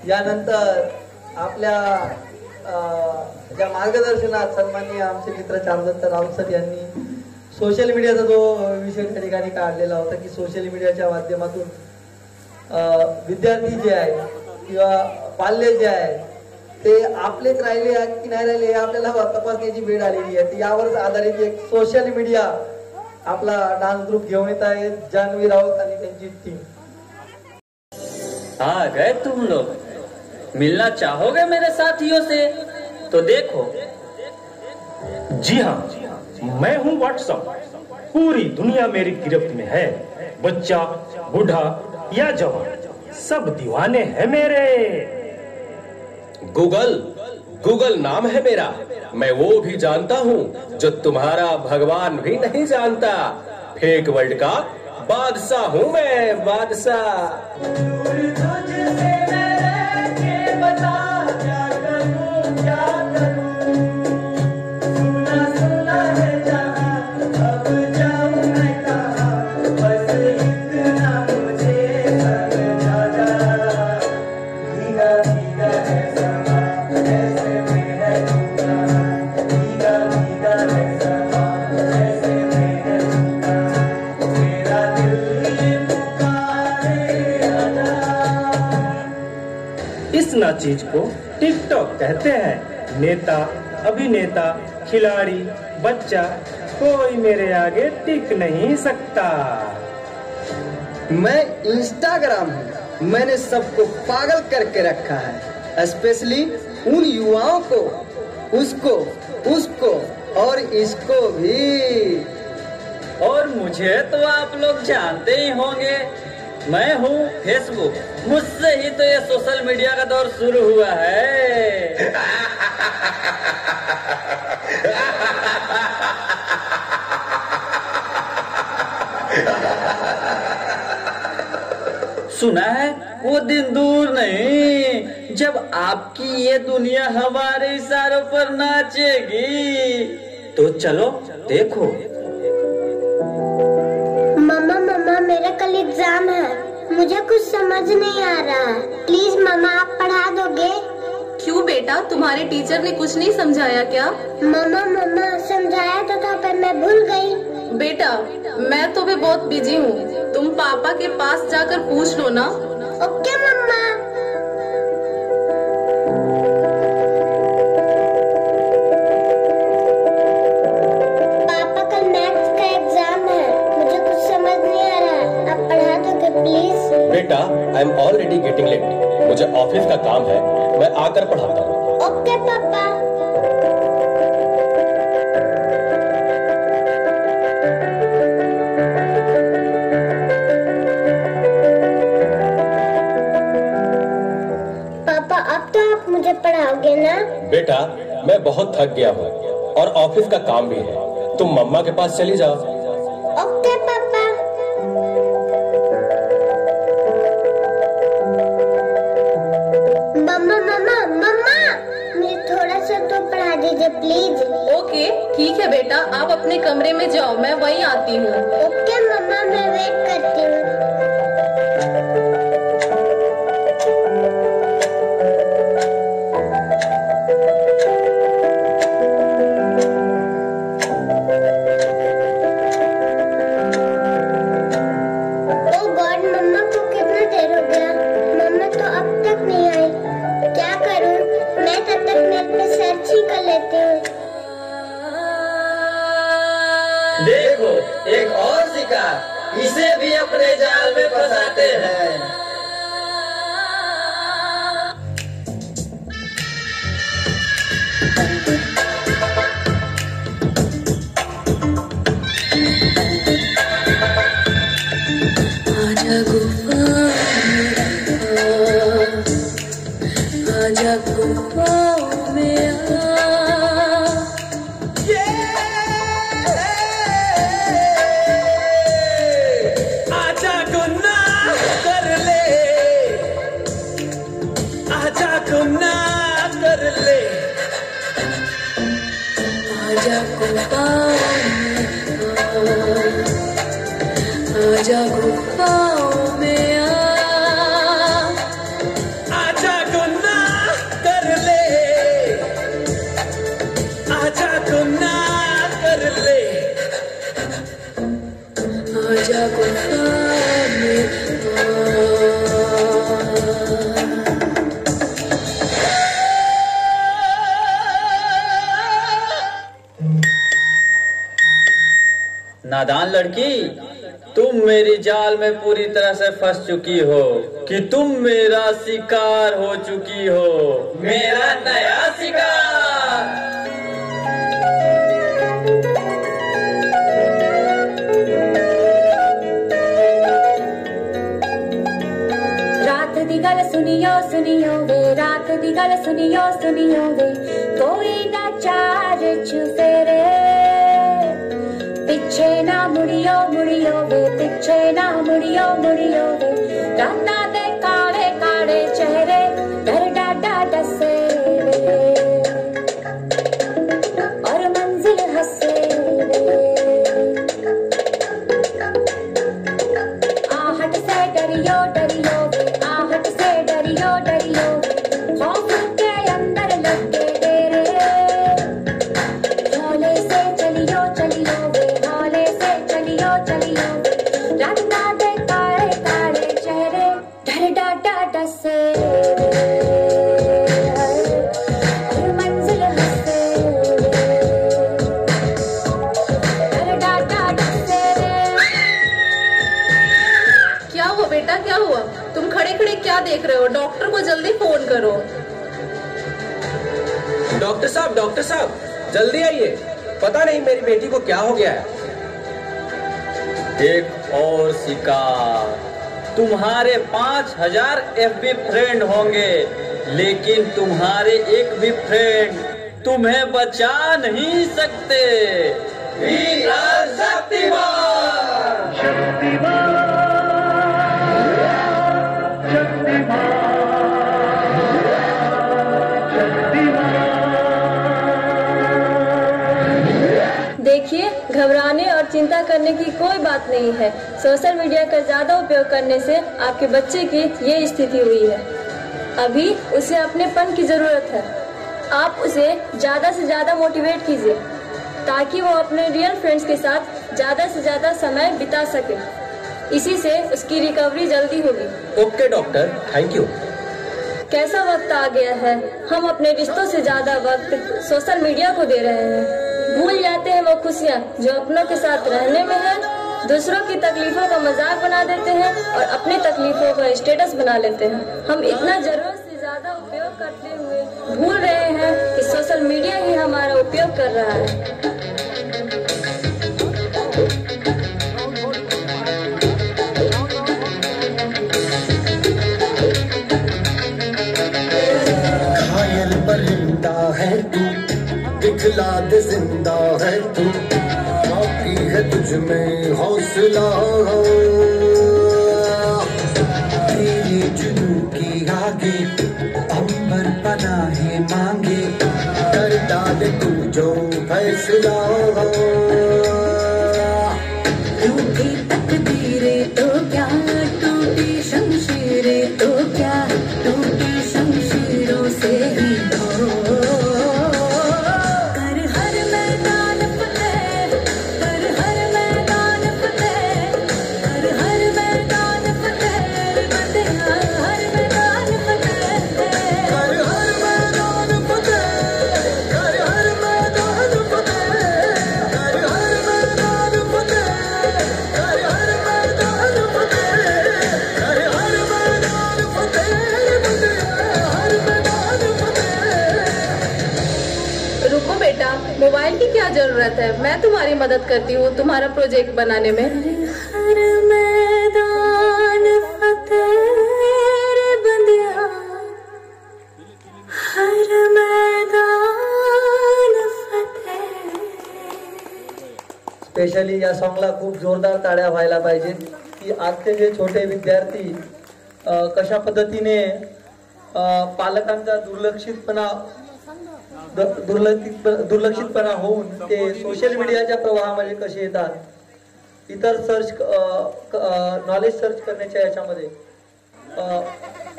A: यानंतर आपल्या ज्या मार्गदर्शनात सन्माननीय आमचे मित्र चारुदत्त राऊत सर यांनी सोशल मीडियाचा जो विषय त्या ठिकाणी काढलेला होता की सोशल मीडियाच्या माध्यमातून विद्यार्थी जे आहेत किंवा पाल्य जे आहेत ते आपलेच राहिले की नाही राहिले हे आपल्याला तपासण्याची वेळ आलेली आहे. यावरच आधारित एक सोशल मीडिया आपला डान्स ग्रुप घेऊन येत आहे जान्हवी राऊत आणि त्यांची टीम.
H: आ गए तुम लोग, मिलना चाहोगे मेरे साथियों से? तो देखो.
I: जी हाँ, मैं हूँ व्हाट्सएप. पूरी दुनिया मेरी गिरफ्त में है. बच्चा, बूढ़ा या जवान, सब दीवाने हैं मेरे.
J: गूगल नाम है मेरा. मैं वो भी जानता हूँ जो तुम्हारा भगवान भी नहीं जानता. फेक वर्ल्ड का बादशाह हूँ मैं, बादशाह।
I: इस चीज को टिकटॉक कहते हैं। नेता, अभिनेता, खिलाड़ी, बच्चा, कोई मेरे आगे टिक नहीं सकता।
K: मैं इंस्टाग्राम हूँ, मैंने सबको पागल करके रखा है, स्पेशली उन युवाओं को, उसको और इसको भी।
H: और मुझे तो आप लोग जानते ही होंगे, मैं हूँ फेसबुक। मुझसे ही तो ये सोशल मीडिया का दौर शुरू हुआ है। सुना है वो दिन दूर नहीं जब आपकी ये दुनिया हमारे इशारों पर नाचेगी। तो चलो देखो।
L: मम्मा मेरा कल एग्जाम है, मुझे कुछ समझ नहीं आ रहा है, प्लीज मम्मा आप पढ़ा दोगे?
M: क्यों बेटा, तुम्हारे टीचर ने कुछ नहीं समझाया क्या?
L: मम्मा समझाया तो था पर मैं भूल गई।
M: बेटा मैं तो भी बहुत बिजी हूँ, तुम पापा के पास जाकर पूछ लो ना।
L: Okay mamma.
J: बेटा I am already getting late, मुझे ऑफिस का काम है, मैं आकर पढ़ाता हूँ।
L: ओके पापा। पापा अब तो आप मुझे पढ़ाओगे ना?
J: बेटा मैं बहुत थक गया हूँ और ऑफिस का काम भी है, तुम मम्मा के पास चली जाओ।
L: ओके पापा। मम्मा मुझे थोड़ा सा तो पढ़ा दीजिए प्लीज।
M: ओके ठीक है बेटा, आप अपने कमरे में जाओ, मैं वहीं आती हूँ।
L: ओके मम्मा, मैं वेट करती हूँ। ओह गॉड, मम्मा को कितना देर हो गया, मम्मा तो अब तक नहीं आई। क्या करूं? मैं तब तक नेट पे सर्च ही कर लेती हूँ।
H: देखो एक और शिकार, इसे भी अपने जाल में फंसाते हैं।
N: आजा गुफा आजा गुफा में
G: आजा गुनाह कर ले, आजा गुनाह कर ले,
N: आजा गुफा आजा गुफा में
G: आजा गुनाह कर ले, आजा गुनाह कर ले,
N: आजा गुफा में
H: नादान लड़की, तुम मेरी जाल में पूरी तरह से फंस चुकी हो कि तुम मेरा शिकार हो चुकी हो, मेरा नया शिकार।
B: रात दी गल सुनियो वे, रात दी गल सुनियो वे, कोई ना चार छुफेरे, पिछे ना मुड़ियो वे, पिछे
O: छेना मुड़ियो मुड़ियो वे राता दे काले काले चेहरे डर डाडा डसे वे और मंजिल हंसे वे आहट से डरियो डरियो वे आहट से डरियो डरियो खौफ के अंदर लगे डेरे हौले से चलियो चलियो वे हौले से चलियो चलियो राता दे काले काले चेहरे डर डाडा डसे और मंजिल हंसे डर डाडा डसे।
M: क्या हुआ बेटा, क्या हुआ? तुम खड़े खड़े क्या देख रहे हो? डॉक्टर को जल्दी फोन करो।
J: डॉक्टर साहब जल्दी आइए, पता नहीं मेरी बेटी को क्या हो गया है।
H: एक और शिकार। तुम्हारे 5000 FB फ्रेंड होंगे, लेकिन तुम्हारे एक भी फ्रेंड तुम्हें बचा नहीं सकते। वीर शक्तिमान, शक्तिमान,
P: देखिए, घबराने और चिंता करने की कोई बात नहीं है। सोशल मीडिया का ज्यादा उपयोग करने से आपके बच्चे की ये स्थिति हुई है। अभी उसे अपनेपन की जरूरत है। आप उसे ज्यादा से ज्यादा मोटिवेट कीजिए ताकि वो अपने रियल फ्रेंड्स के साथ ज्यादा से ज्यादा समय बिता सके। इसी से उसकी रिकवरी जल्दी होगी।
J: Okay doctor, thank you.
P: कैसा वक्त आ गया है, हम अपने रिश्तों से ज्यादा वक्त सोशल मीडिया को दे रहे हैं। भूल जाते हैं वो खुशियाँ जो अपनों के साथ रहने में है। दूसरों की तकलीफों का मजाक बना देते हैं और अपनी तकलीफों का स्टेटस बना लेते हैं। हम इतना जरूरत से ज्यादा उपयोग करते हुए भूल रहे हैं कि सोशल मीडिया ही हमारा उपयोग कर रहा है।
G: घायल परिंदा है तू, दिखला दे जिंदा है तू, बाकी है तुझ में हौसला। तेरे जुनू की आगे अंबर पनाहे मांगे, कर डाले तू जो फैसला।
N: टूटी तकदीरें तो क्या, टूटी शमशीरें तो क्या, टूटी शमशीरों से ही
M: मोबाइल की क्या जरूरत है, मैं तुम्हारी मदद करती हूँ तुम्हारा प्रोजेक्ट बनाने में।
N: हर मैदान फतेह रे बंदिया, हर मैदान फतेह।
A: स्पेशली या सॉंगला खूप जोरदार ताळ्या व्हायला पाहिजेत की आजचे जे छोटे विद्यार्थी कशा पद्धतीने पालकांचा दुर्लक्षितपणा होऊन ते सोशल मीडियाच्या प्रवाहामध्ये कसे येतात, इतर नॉलेज सर्च करण्याच्या याच्यामध्ये।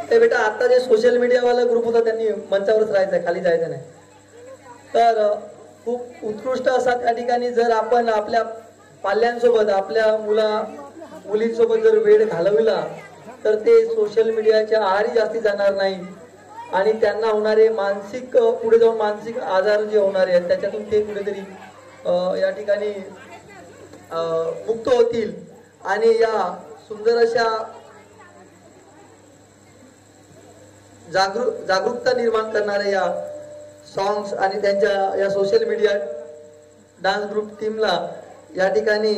A: ते बेटा आता जे सोशल मीडियावाला ग्रुप होता त्यांनी मंचावरच राहायचं, खाली जायचं नाही। तर खूप उत्कृष्ट असा त्या ठिकाणी जर आपण आपल्या पाल्यांसोबत आपल्या मुलींसोबत जर वेळ घालवला तर ते सोशल मीडियाच्या आहारी जास्ती जाणार नाही आणि त्यांना होणारे मानसिक पुढे जाऊन मानसिक आजार जे होणारे आहेत त्याच्यातून ते कुठेतरी या ठिकाणी मुक्त होतील आणि या सुंदर अशा जागरूकता निर्माण करणाऱ्या या सॉंग्स आणि त्यांच्या या सोशल मीडिया डान्स ग्रुप टीमला या ठिकाणी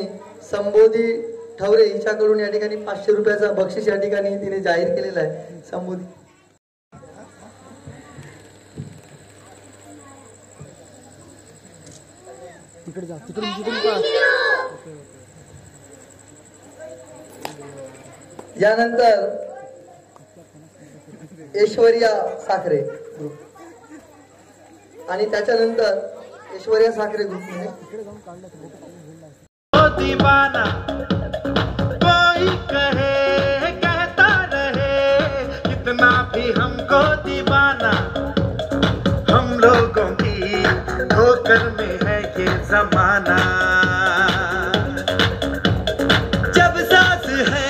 A: संबोधी ठवरे हिच्याकडून या ठिकाणी 500 रुपयाचा बक्षीस या ठिकाणी तिने जाहीर केलेला आहे। संबोधी तिकडे जा, तिकडून का यानंतर ऐश्वर्या साखरे आणि त्याच्यानंतर ऐश्वर्या साखरे ग्रुपमध्ये
Q: दीवाना कोई कहे कहता रहे कितना भी हमको दीवाना हम लोगों की ठोकर में है ये जमाना जब सांस है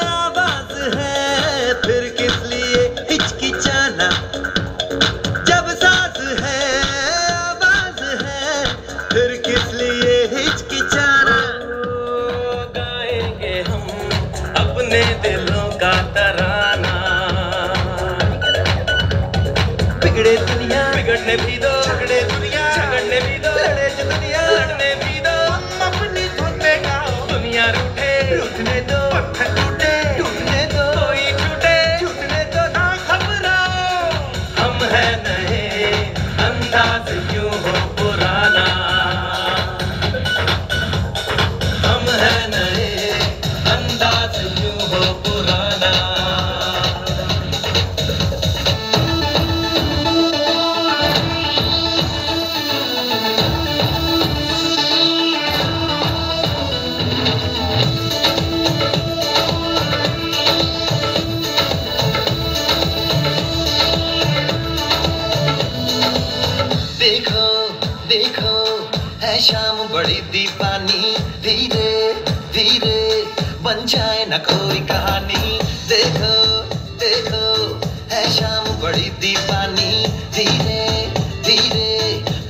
Q: आवाज है फिर किस लिए हिचकिचाना जब सांस है आवाज है फिर किस लिए हिचकिचाना गाएंगे हम अपने दिलों का तराना बिगड़े दुनिया बिगड़ने भी दो झगड़े दुनिया झगड़ने भी दो लड़े जो दुनिया लड़ने भी दो हम अपनी धुन में गाओ दुनिया रूठे रूठने दो पत्थर टूटे टूटने दो कोई टूटे टूटने दो ना घबराओ हम है नए अंदाज क्यों हो पुराना हम है नए अंदाज क्यों हो पुराना देखो देखो है शाम बड़ी दीवानी धीरे धीरे बन जाए न कोई कहानी देखो देखो है शाम बड़ी दीवानी धीरे धीरे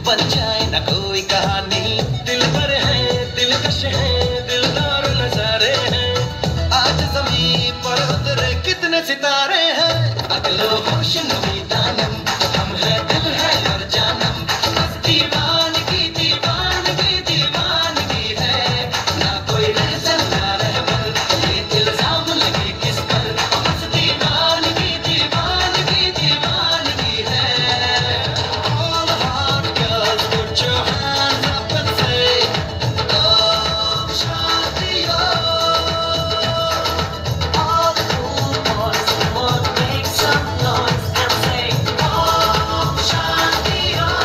Q: बन जाए न कोई कहानी दिल भर है दिलकश है दिलदार नजारे हैं आज ज़मीन पर उतरे कितने सितारे हैं अगलो होश नमी दानम हम है दिल है और जानम बस दीवानगी दीवानगी दीवानगी है ना कोई रहसन ना रहमत ये इल्जाम लगे किस पर बस दीवानगी दीवानगी दीवानगी है All the hot girls put your hands up and say Om Shanti Om All the cool boys come on make some noise and say Om Shanti Om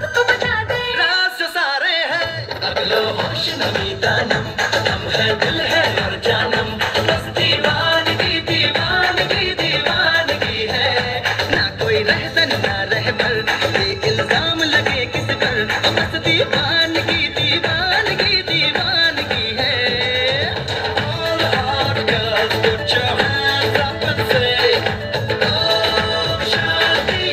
Q: राज जो सारे हैं अगलो होश नमी दानम हम है दिल है और जानम बस दीवानगी दीवानगी दीवानगी है ना कोई रहसन ना रहमल ये इल्जाम लगे किस पर बस दीवानगी दीवानगी दीवानगी है All the hot girls put your hands up and say Om Shanti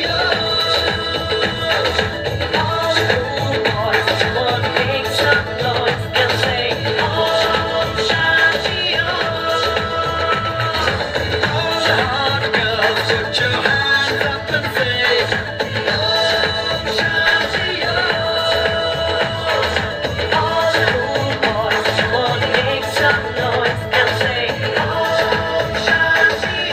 Q: All the cool boys come on make some noise and say Om Shanti All the hot girls put your hands up and say Om Shanti All the cool boys come on make some noise and say Om Shanti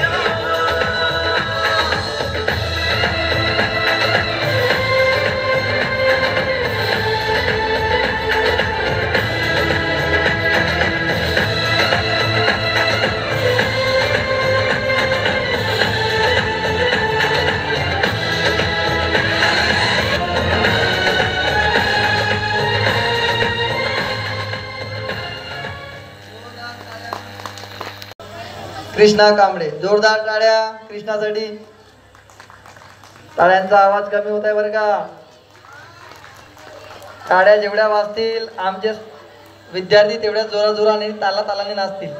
A: Krishna Kamble जोरदार टाळ्या कृष्णासाठी टाळ्यांचा आवाज कमी होत आहे बरं का टाळ्या जेवढ्या वाजतील आमचे विद्यार्थी तेवढ्या जोराजोराने तालाने नाचतील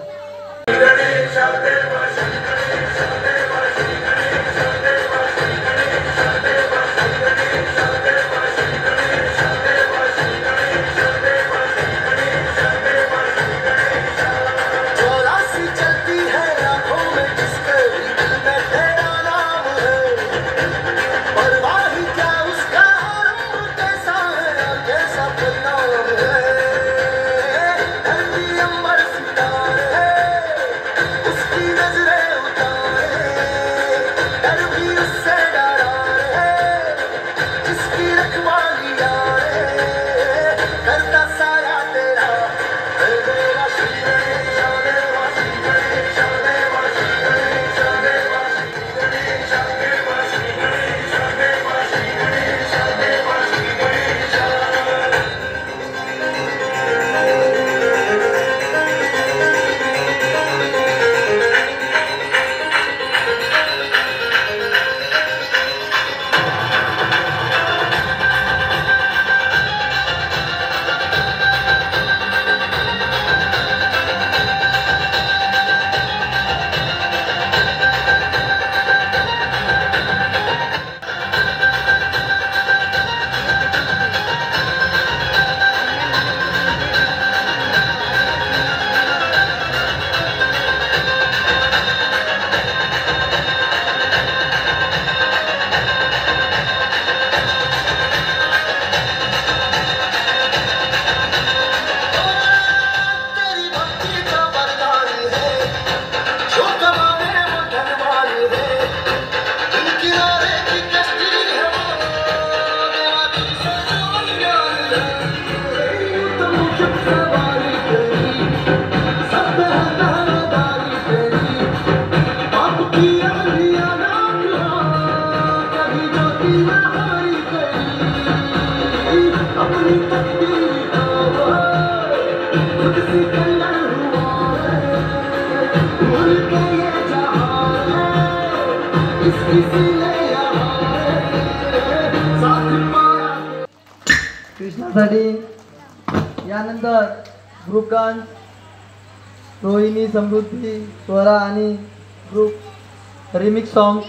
A: कृष्णासाठी. यानंतर ग्रुपगण रोहिणी, समृद्धी, स्वरा आणि ग्रुप रिमिक्स सॉन्ग.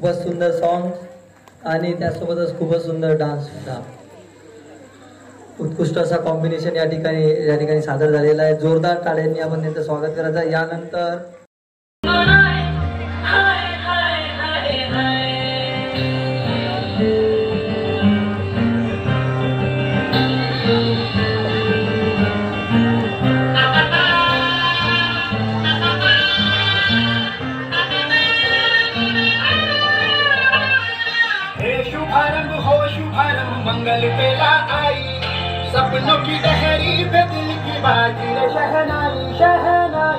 A: खूपच सुंदर सॉन्ग आणि त्यासोबतच खूपच सुंदर डान्स सुद्धा. उत्कृष्ट असा कॉम्बिनेशन या ठिकाणी सादर झालेला आहे. जोरदार टाळ्यांनी आपण त्यांचं स्वागत करायचं. यानंतर
R: मंगल पेला आई, सपनों की लहरी पे दिल की बाजी शहनाई शहनाई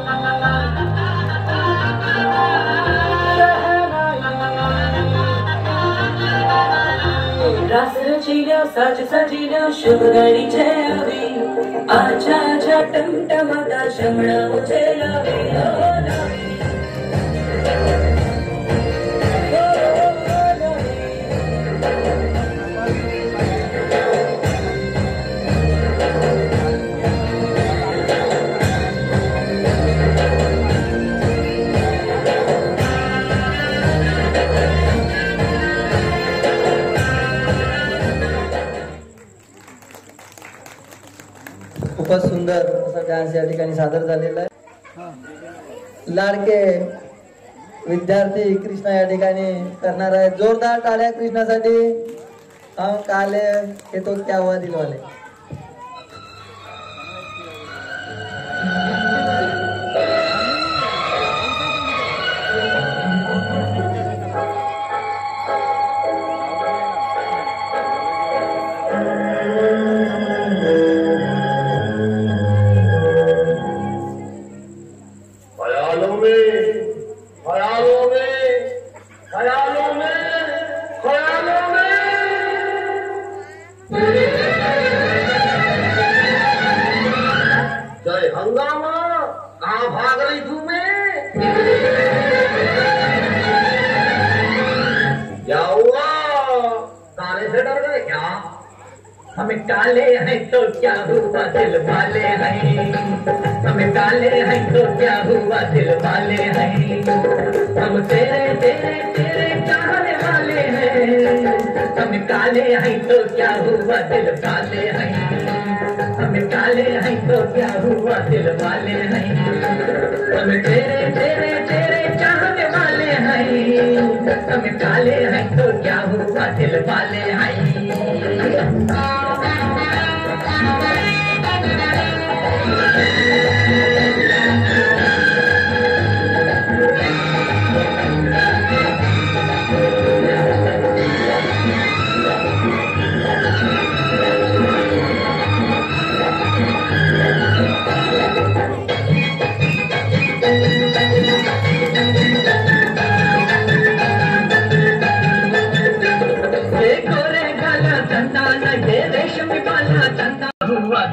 N: सजिल्या साज सजिल्या शुभ घडीचे आवी आछा आछा टमटमाटा शमणा मुझे लावे
A: खूपच सुंदर असा डान्स या ठिकाणी सादर झालेला आहे. लाडके विद्यार्थी कृष्णा या ठिकाणी करणार आहे. जोरदार टाळ्या कृष्णासाठी. हम काले हे तो क्या हुआ दिल वाले.
N: हमें काले हैं तो क्या हुआ दिल वाले हैं. हमें काले हैं तो क्या हुआ दिल वाले हैं. हम तेरे तेरे तेरे चाहने वाले हैं. हमें काले हैं तो क्या हुआ दिल वाले हैं. हमें काले हैं तो क्या हुआ दिल वाले हैं. हम तेरे तेरे तेरे चाहने वाले हैं. हमें काले हैं तो क्या हुआ दिल वाले हैं.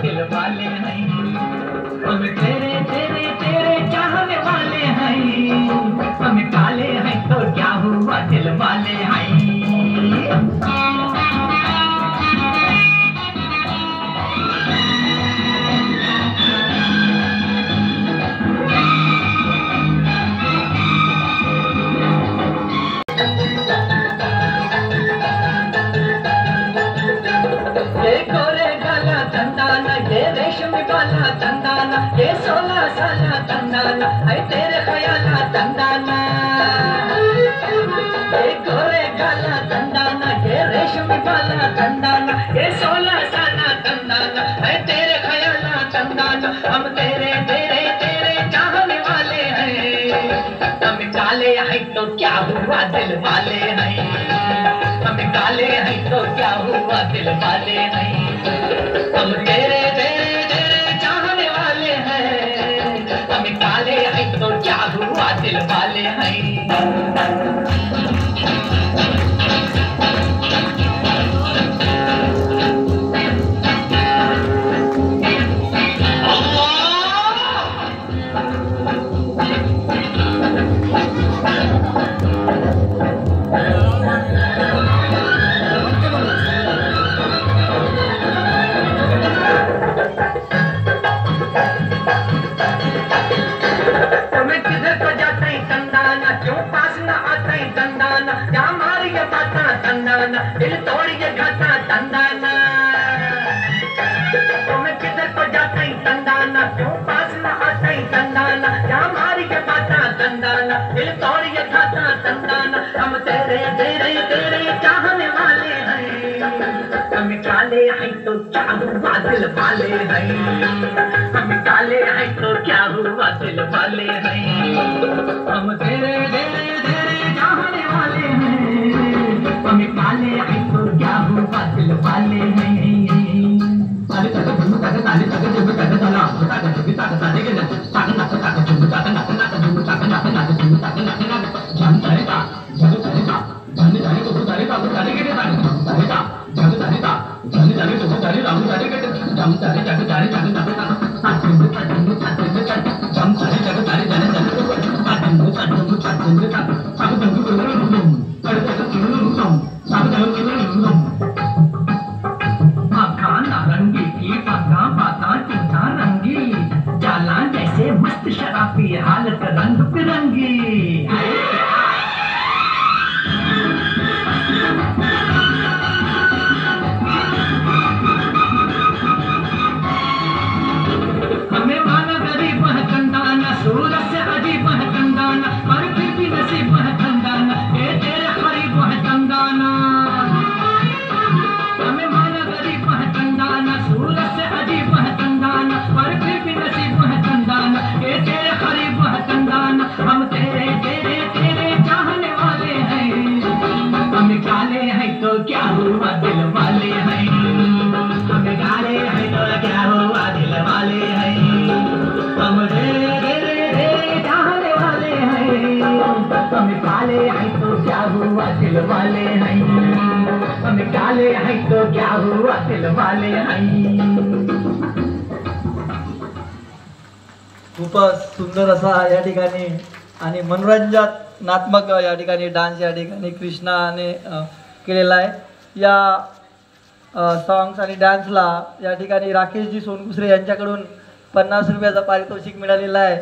N: दिल वाले हैं. हम तेरे तेरे तेरे चाहने वाले हैं. हम काले हैं तो क्या हुआ दिल वाले हैं. चंदाना ये 16 साला चंदाना है तेरे ख्याला चंदाना. ये गोरे गाला चंदाना ये रेशमी वाला चंदाना ये 16 साला चंदाना है तेरे ख्याला चंदाना. हम तेरे तेरे तेरे चाहने वाले हैं. हम काले हैं तो क्या हुआ दिल वाले हैं. हम काले हैं तो क्या हुआ दिल वाले हैं. हम तेरे तेरे काले हैं तो क्या हुआ दिल वाले हैं. दिल तोड़िए घाटा तंदाना. तुम्हें किधर तो जाते ही तंदाना. क्यों पास न आते ही तंदाना. क्या मारी के बाता तंदाना. दिल तोड़िए घाटा तंदाना. हम तेरे तेरे तेरे चाहने वाले हैं. हम काले हैं तो क्या हुआ दिल वाले हैं. हम काले हैं तो क्या हुआ दिल वाले हैं. हम तेरे तेरे तेरे चाहने वाले हैं. हमें काले हैं तो क्या हुआ दिल वाले हैं. ताले तक झुम तक ताले तक झुम तक ताला तक झुम तक ताले के तक नक तक झुम तक नक नक झुम तक नक नक झुम तक नक नक झम चलेगा जग चलेगा धन जाने को ताले का ताले के ताले चलेगा जग चलेगा नारंगी की पाता पाता चिंता रंगी जाला जैसे मस्त शराबी हालत रंग बिरंगी हमें माना गरीब है कंदाना सूरत से अजीब है कंदाना पर फिर भी नसीब है कंदाना ये तेरे करीब है कंदाना हमें माना गरीब है कंदाना सूरत से अजीब है कंदाना पर फिर भी नसीब है कंदाना ये तेरे करीब है कंदाना हम तेरे तेरे तेरे चाहने वाले हैं हमें काले हैं तो क्या हुआ दिल वाले हैं हमें काले हैं तो क्या हुआ दिल वाले हैं हम चाहने वाले हैं हम काले हैं तो क्या हुआ दिल वाले हैं हम काले हैं तो क्या हुआ दिल वाले हैं
A: खूपच सुंदर असा या ठिकाणी आणि मनोरंजनात्मक या ठिकाणी डान्स या ठिकाणी कृष्णाने केलेला आहे. या सॉंग्स आणि डान्सला या ठिकाणी राकेशजी सोनकुसरे यांच्याकडून 50 रुपयाचा पारितोषिक मिळालेला आहे.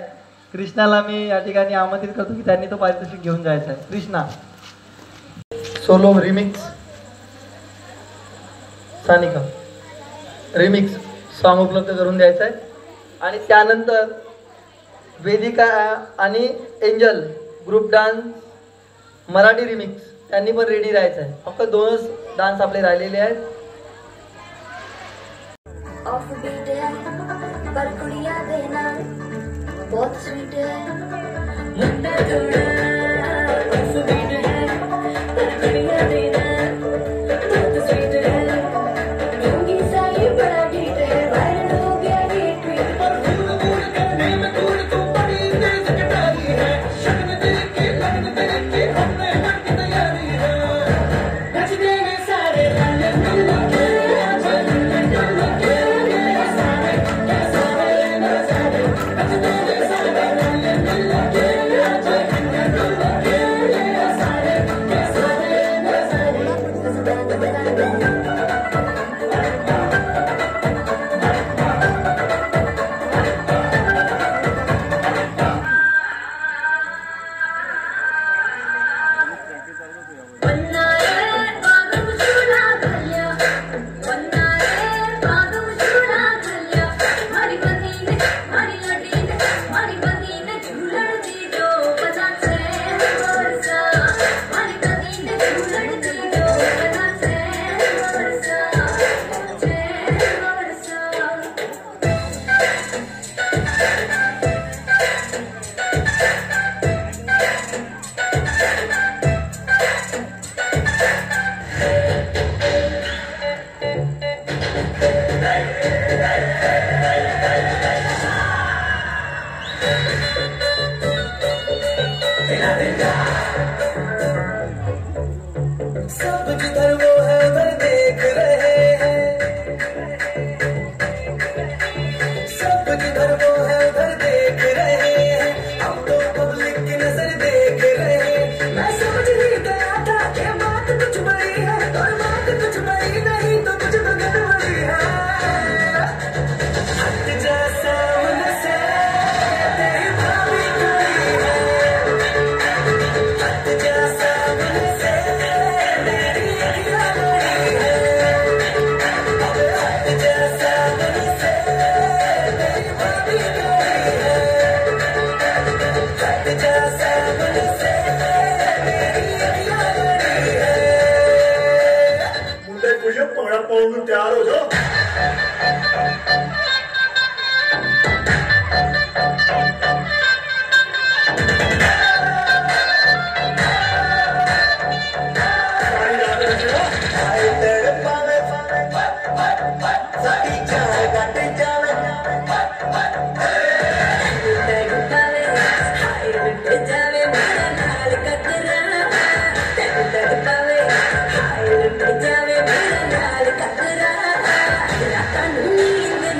A: कृष्णाला मी या ठिकाणी आमंत्रित करतो की त्यांनी तो पारितोषिक घेऊन जायचा आहे. Krishna solo remix Sanika remix song उपलब्ध करून द्यायचं आहे. आणि त्यानंतर वेदिका आणि angel group dance Marathi remix त्यांनी पण रेडी राहायचं आहे. फक्त 2च डान्स आपले राहिलेले आहेत.
O: ऑफबीट है पर कुड़िया देना बहुत स्वीट है मुद्दा जोड़ा ऑफबीट है पर कुड़िया देना बहुत स्वीट है लूंगी साड़ी बड़ा डीट है वायरल हो गया ये ट्वीट पर फूल फूल करने में फूल को बड़ी तेज कटारी है शगन दिल के लगन दिल के हमने मन की तैयारी है नच देने सारे रंग मिल के
G: तैयार हो जाओ।
O: जावे मेरा लाल कतरा राता नू नींद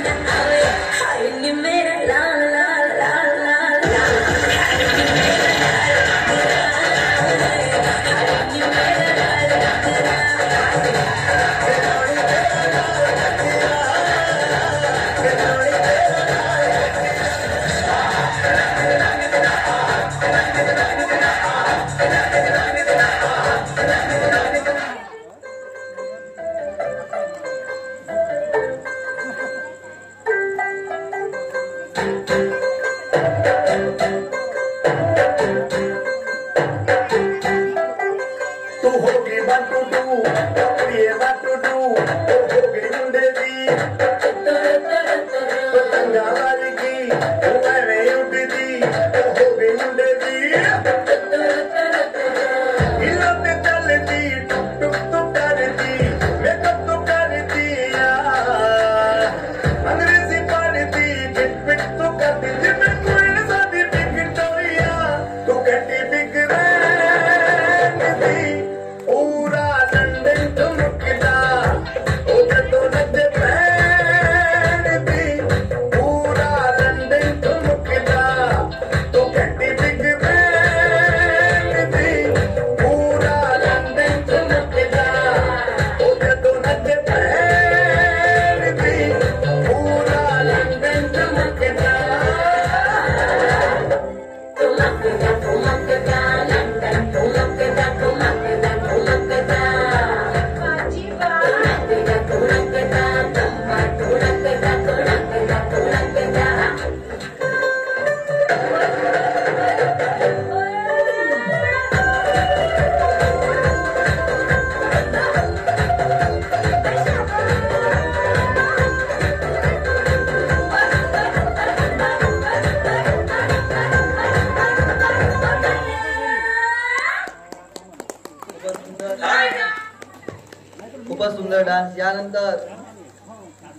A: खूपच सुंदर डान्स. यानंतर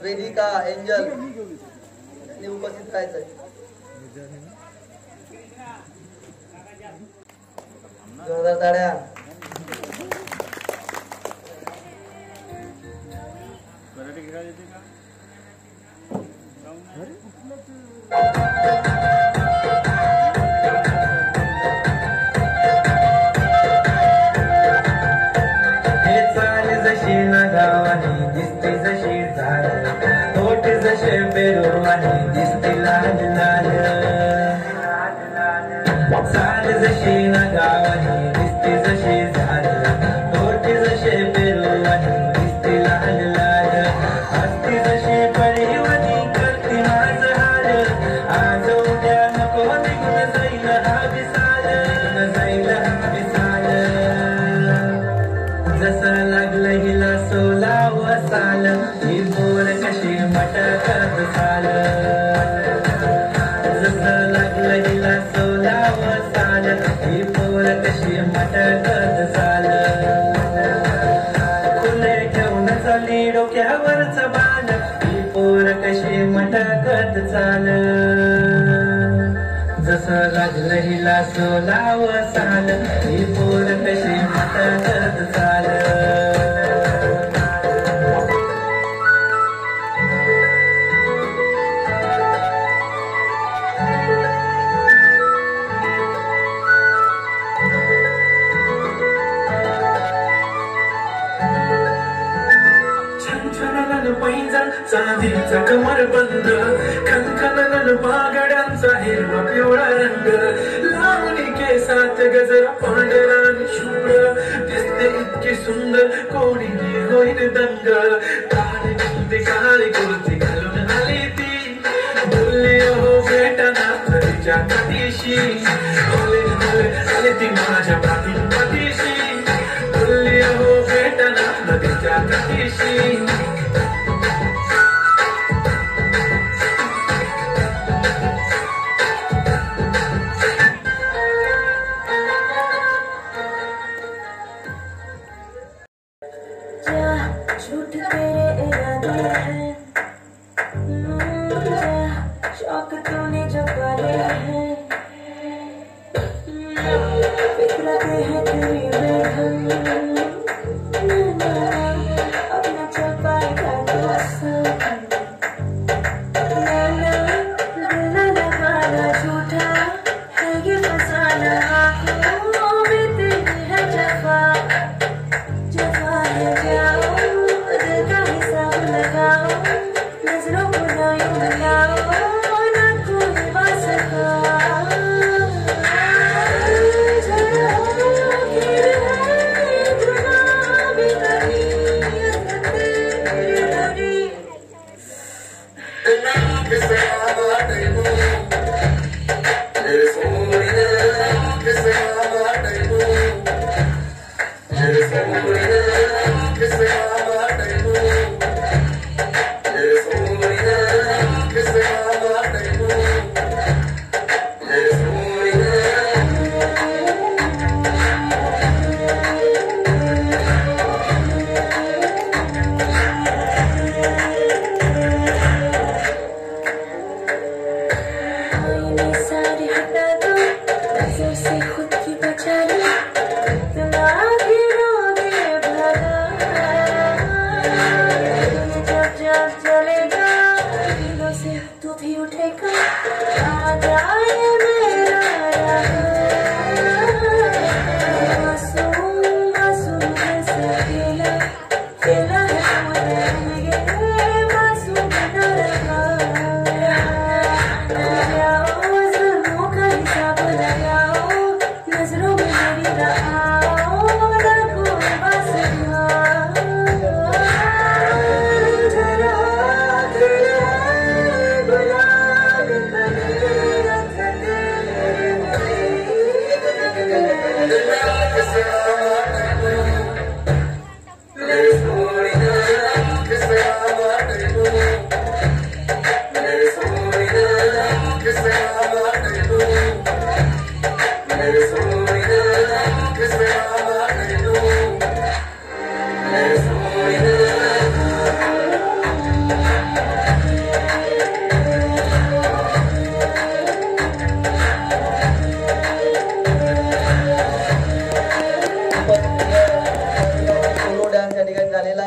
A: वेदिका एंजल यांनी उपस्थित राहायचंय. जोरदार ताड्या.
S: दिसते जशी झाड तोट जसे पेरू आणि दिसते लाल लाल चाल जशी नगावानी दिसते जशी झाड तोट जसे पेरू आणि दिसते लाल लाल हसती जशी पळीवानी करते माझ हाल आज उद्या नको निघून जाईल हा विसाल जाईल हा विसाल जसं लागलं हिला सोलाव साल ही पोर कशी मटकत साल जसं लागलं हिला सोलाव साल ही पोर कशी मटकत साल खुले घेऊन चाली डोक्यावरच बाल ही पोर कशी मटकत चाल जसं लागलं हिला सोलाव साल ही पोर कशी मटकत चाल चांदीचा कमर बंद खनखन बागड्यांचा हिरवा पिवळा रंग लावणी केसात गजरा पांढरा आणि शुभ्र दिसते इतकी सुंदर कोणी होईल दंग काळी कुर्ती काळी कुर्ती घालून आली ती बोलली हो भेटना तिच्या पाठीशी होले होले आली ती माझ्या पाठीशी बोलली हो भेटना तिच्या पाठीशी
O: झूठ तेरे इरादे हैं शौक तूने जो करे हैं फितरतें हैं तेरी बेगम अपना चल पाएगा दिल लगाना झूठा है ये फसाना भी तेरी है जफा जफा है जाओ नजरों को ना यूं लगाओ ना कोई बस का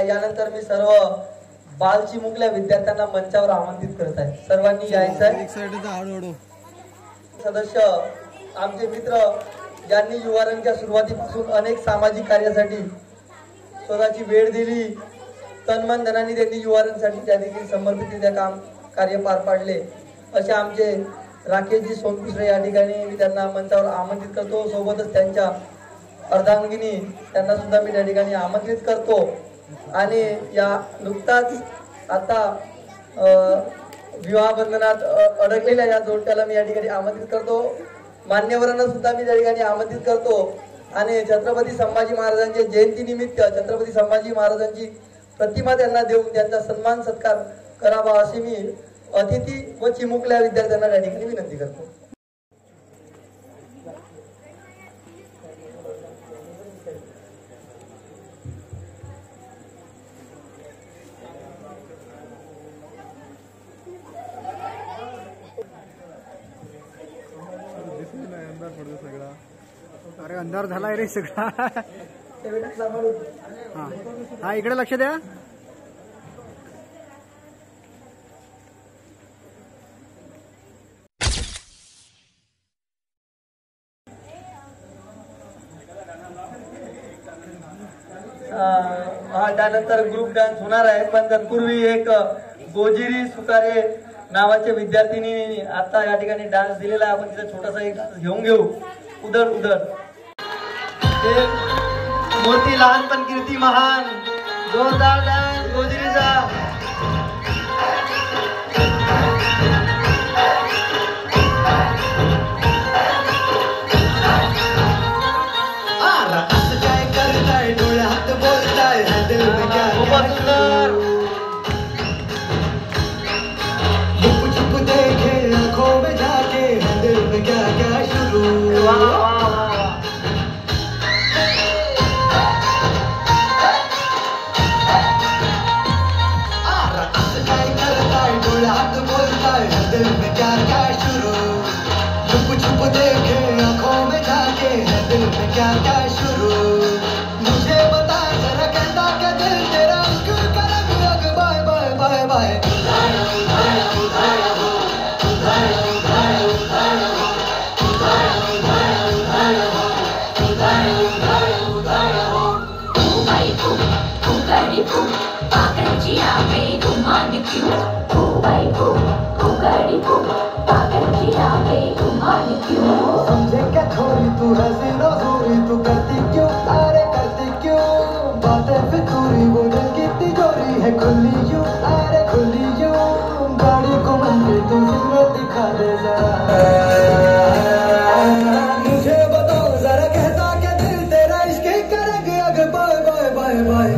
A: यानंतर मी सर्व बालचिमुकल्या विद्यार्थ्यांना मंचावर आमंत्रित करत आहे. सर्वांनी यायचं आहे. सदस्य आमचे मित्र ज्यांनी युवारंगच्या सुरुवातीपासून अनेक सामाजिक कार्यासाठी स्वतःची वेळ दिली, तनमन धनाने त्यांनी युवारंगसाठी त्या देखील समर्पितरित्या कार्य पार पाडले, असे आमचे राकेशजी सोनपुसरे या ठिकाणी मी त्यांना मंचावर आमंत्रित करतो. सोबतच त्यांच्या अर्धांगिनी त्यांना सुद्धा मी त्या ठिकाणी आमंत्रित करतो. आणि या नुकताच आता विवाह बंधनात अडकलेल्या या जोडप्याला मी या ठिकाणी आमंत्रित करतो. मान्यवरांना सुद्धा मी त्या ठिकाणी आमंत्रित करतो. आणि छत्रपती संभाजी महाराजांच्या जयंतीनिमित्त छत्रपती संभाजी महाराजांची प्रतिमा त्यांना देऊन त्यांचा सन्मान सत्कार करावा अशी मी अतिथी व चिमुकल्या विद्यार्थ्यांना त्या ठिकाणी विनंती करतो.
T: अरे अंधार झालाय रे सगळा. हा इकडे लक्ष द्या.
A: त्यानंतर ग्रुप डान्स होणार आहे, पण तत्पूर्वी एक गोजिरी सुकारे नावाच्या विद्यार्थिनी आता या ठिकाणी डान्स दिलेला आहे. आपण तिचा छोटासा एक डान्स घेऊन घेऊ. उदर उदर मोठी लहानपण कीर्ती महान जोरदार डान्स गोजिरीचा.
G: समझे क्या थोड़ी तू हंसी रोज़ोरी तू करती क्यों, अरे करती क्यों बातें फितूरी, वो दिल की तिजोरी है खुली यूं, अरे खुली यूं. गाड़ी को मंदिर तू जिम्मे दिखा दे जरा, मुझे बताओ जरा कहता क्या दिल तेरा इश्क करेंगे अगर बाय बाय बाय बाय.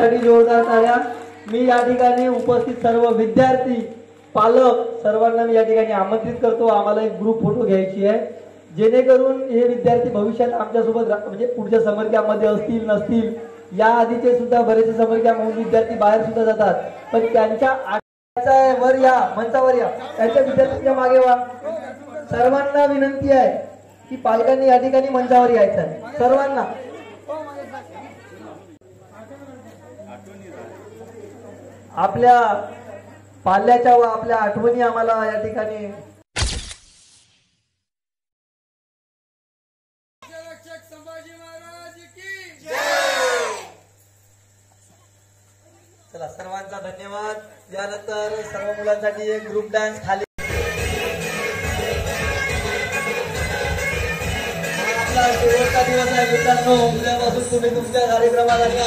A: त्यांच्यासाठी जोरदार टाळ्या. मी या ठिकाणी उपस्थित सर्व विद्यार्थी पालक सर्वांना मी या ठिकाणी आमंत्रित करतो. आम्हाला एक ग्रुप फोटो घ्यायची आहे, जेणेकरून हे विद्यार्थी भविष्यात आमच्यासोबत म्हणजे पुढच्या समर कॅम्पमध्ये असतील नसतील. या आधीचे सुद्धा बरेचसे समर कॅम्प होऊन विद्यार्थी बाहेर सुद्धा जातात, पण त्यांच्या वर या, मंचावर या, त्यांच्या विद्यार्थ्यांच्या मागे वा. सर्वांना विनंती आहे की पालकांनी या ठिकाणी मंचावर यायचं आहे सर्वांना. आपल्या पाल्याच्या व आपल्या आठवणी आम्हाला या ठिकाणी चला सर्वांचा धन्यवाद. यानंतर सर्व मुलांसाठी एक ग्रुप डान्स खाली. आपला शेवटचा दिवस आहे मित्रांनो. उद्यापासून तुम्ही तुमच्या कार्यक्रमासाठी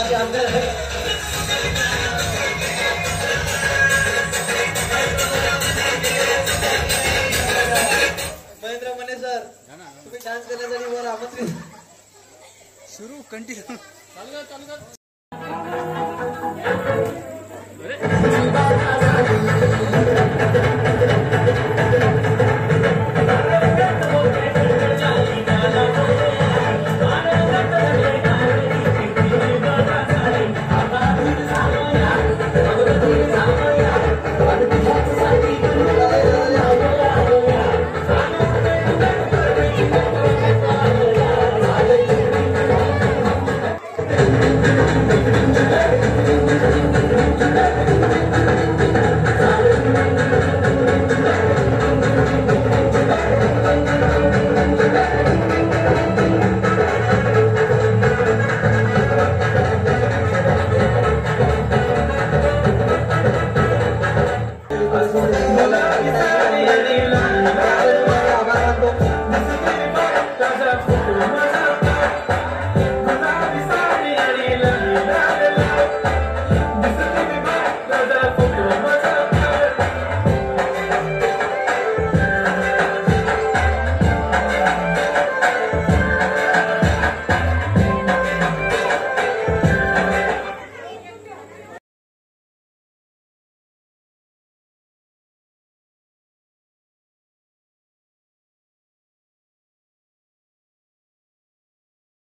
A: महेंद्र मने सर तुम्ही डान्स करण्यासाठी वर आमंत्रित. सुरू कंटिन्यू चालू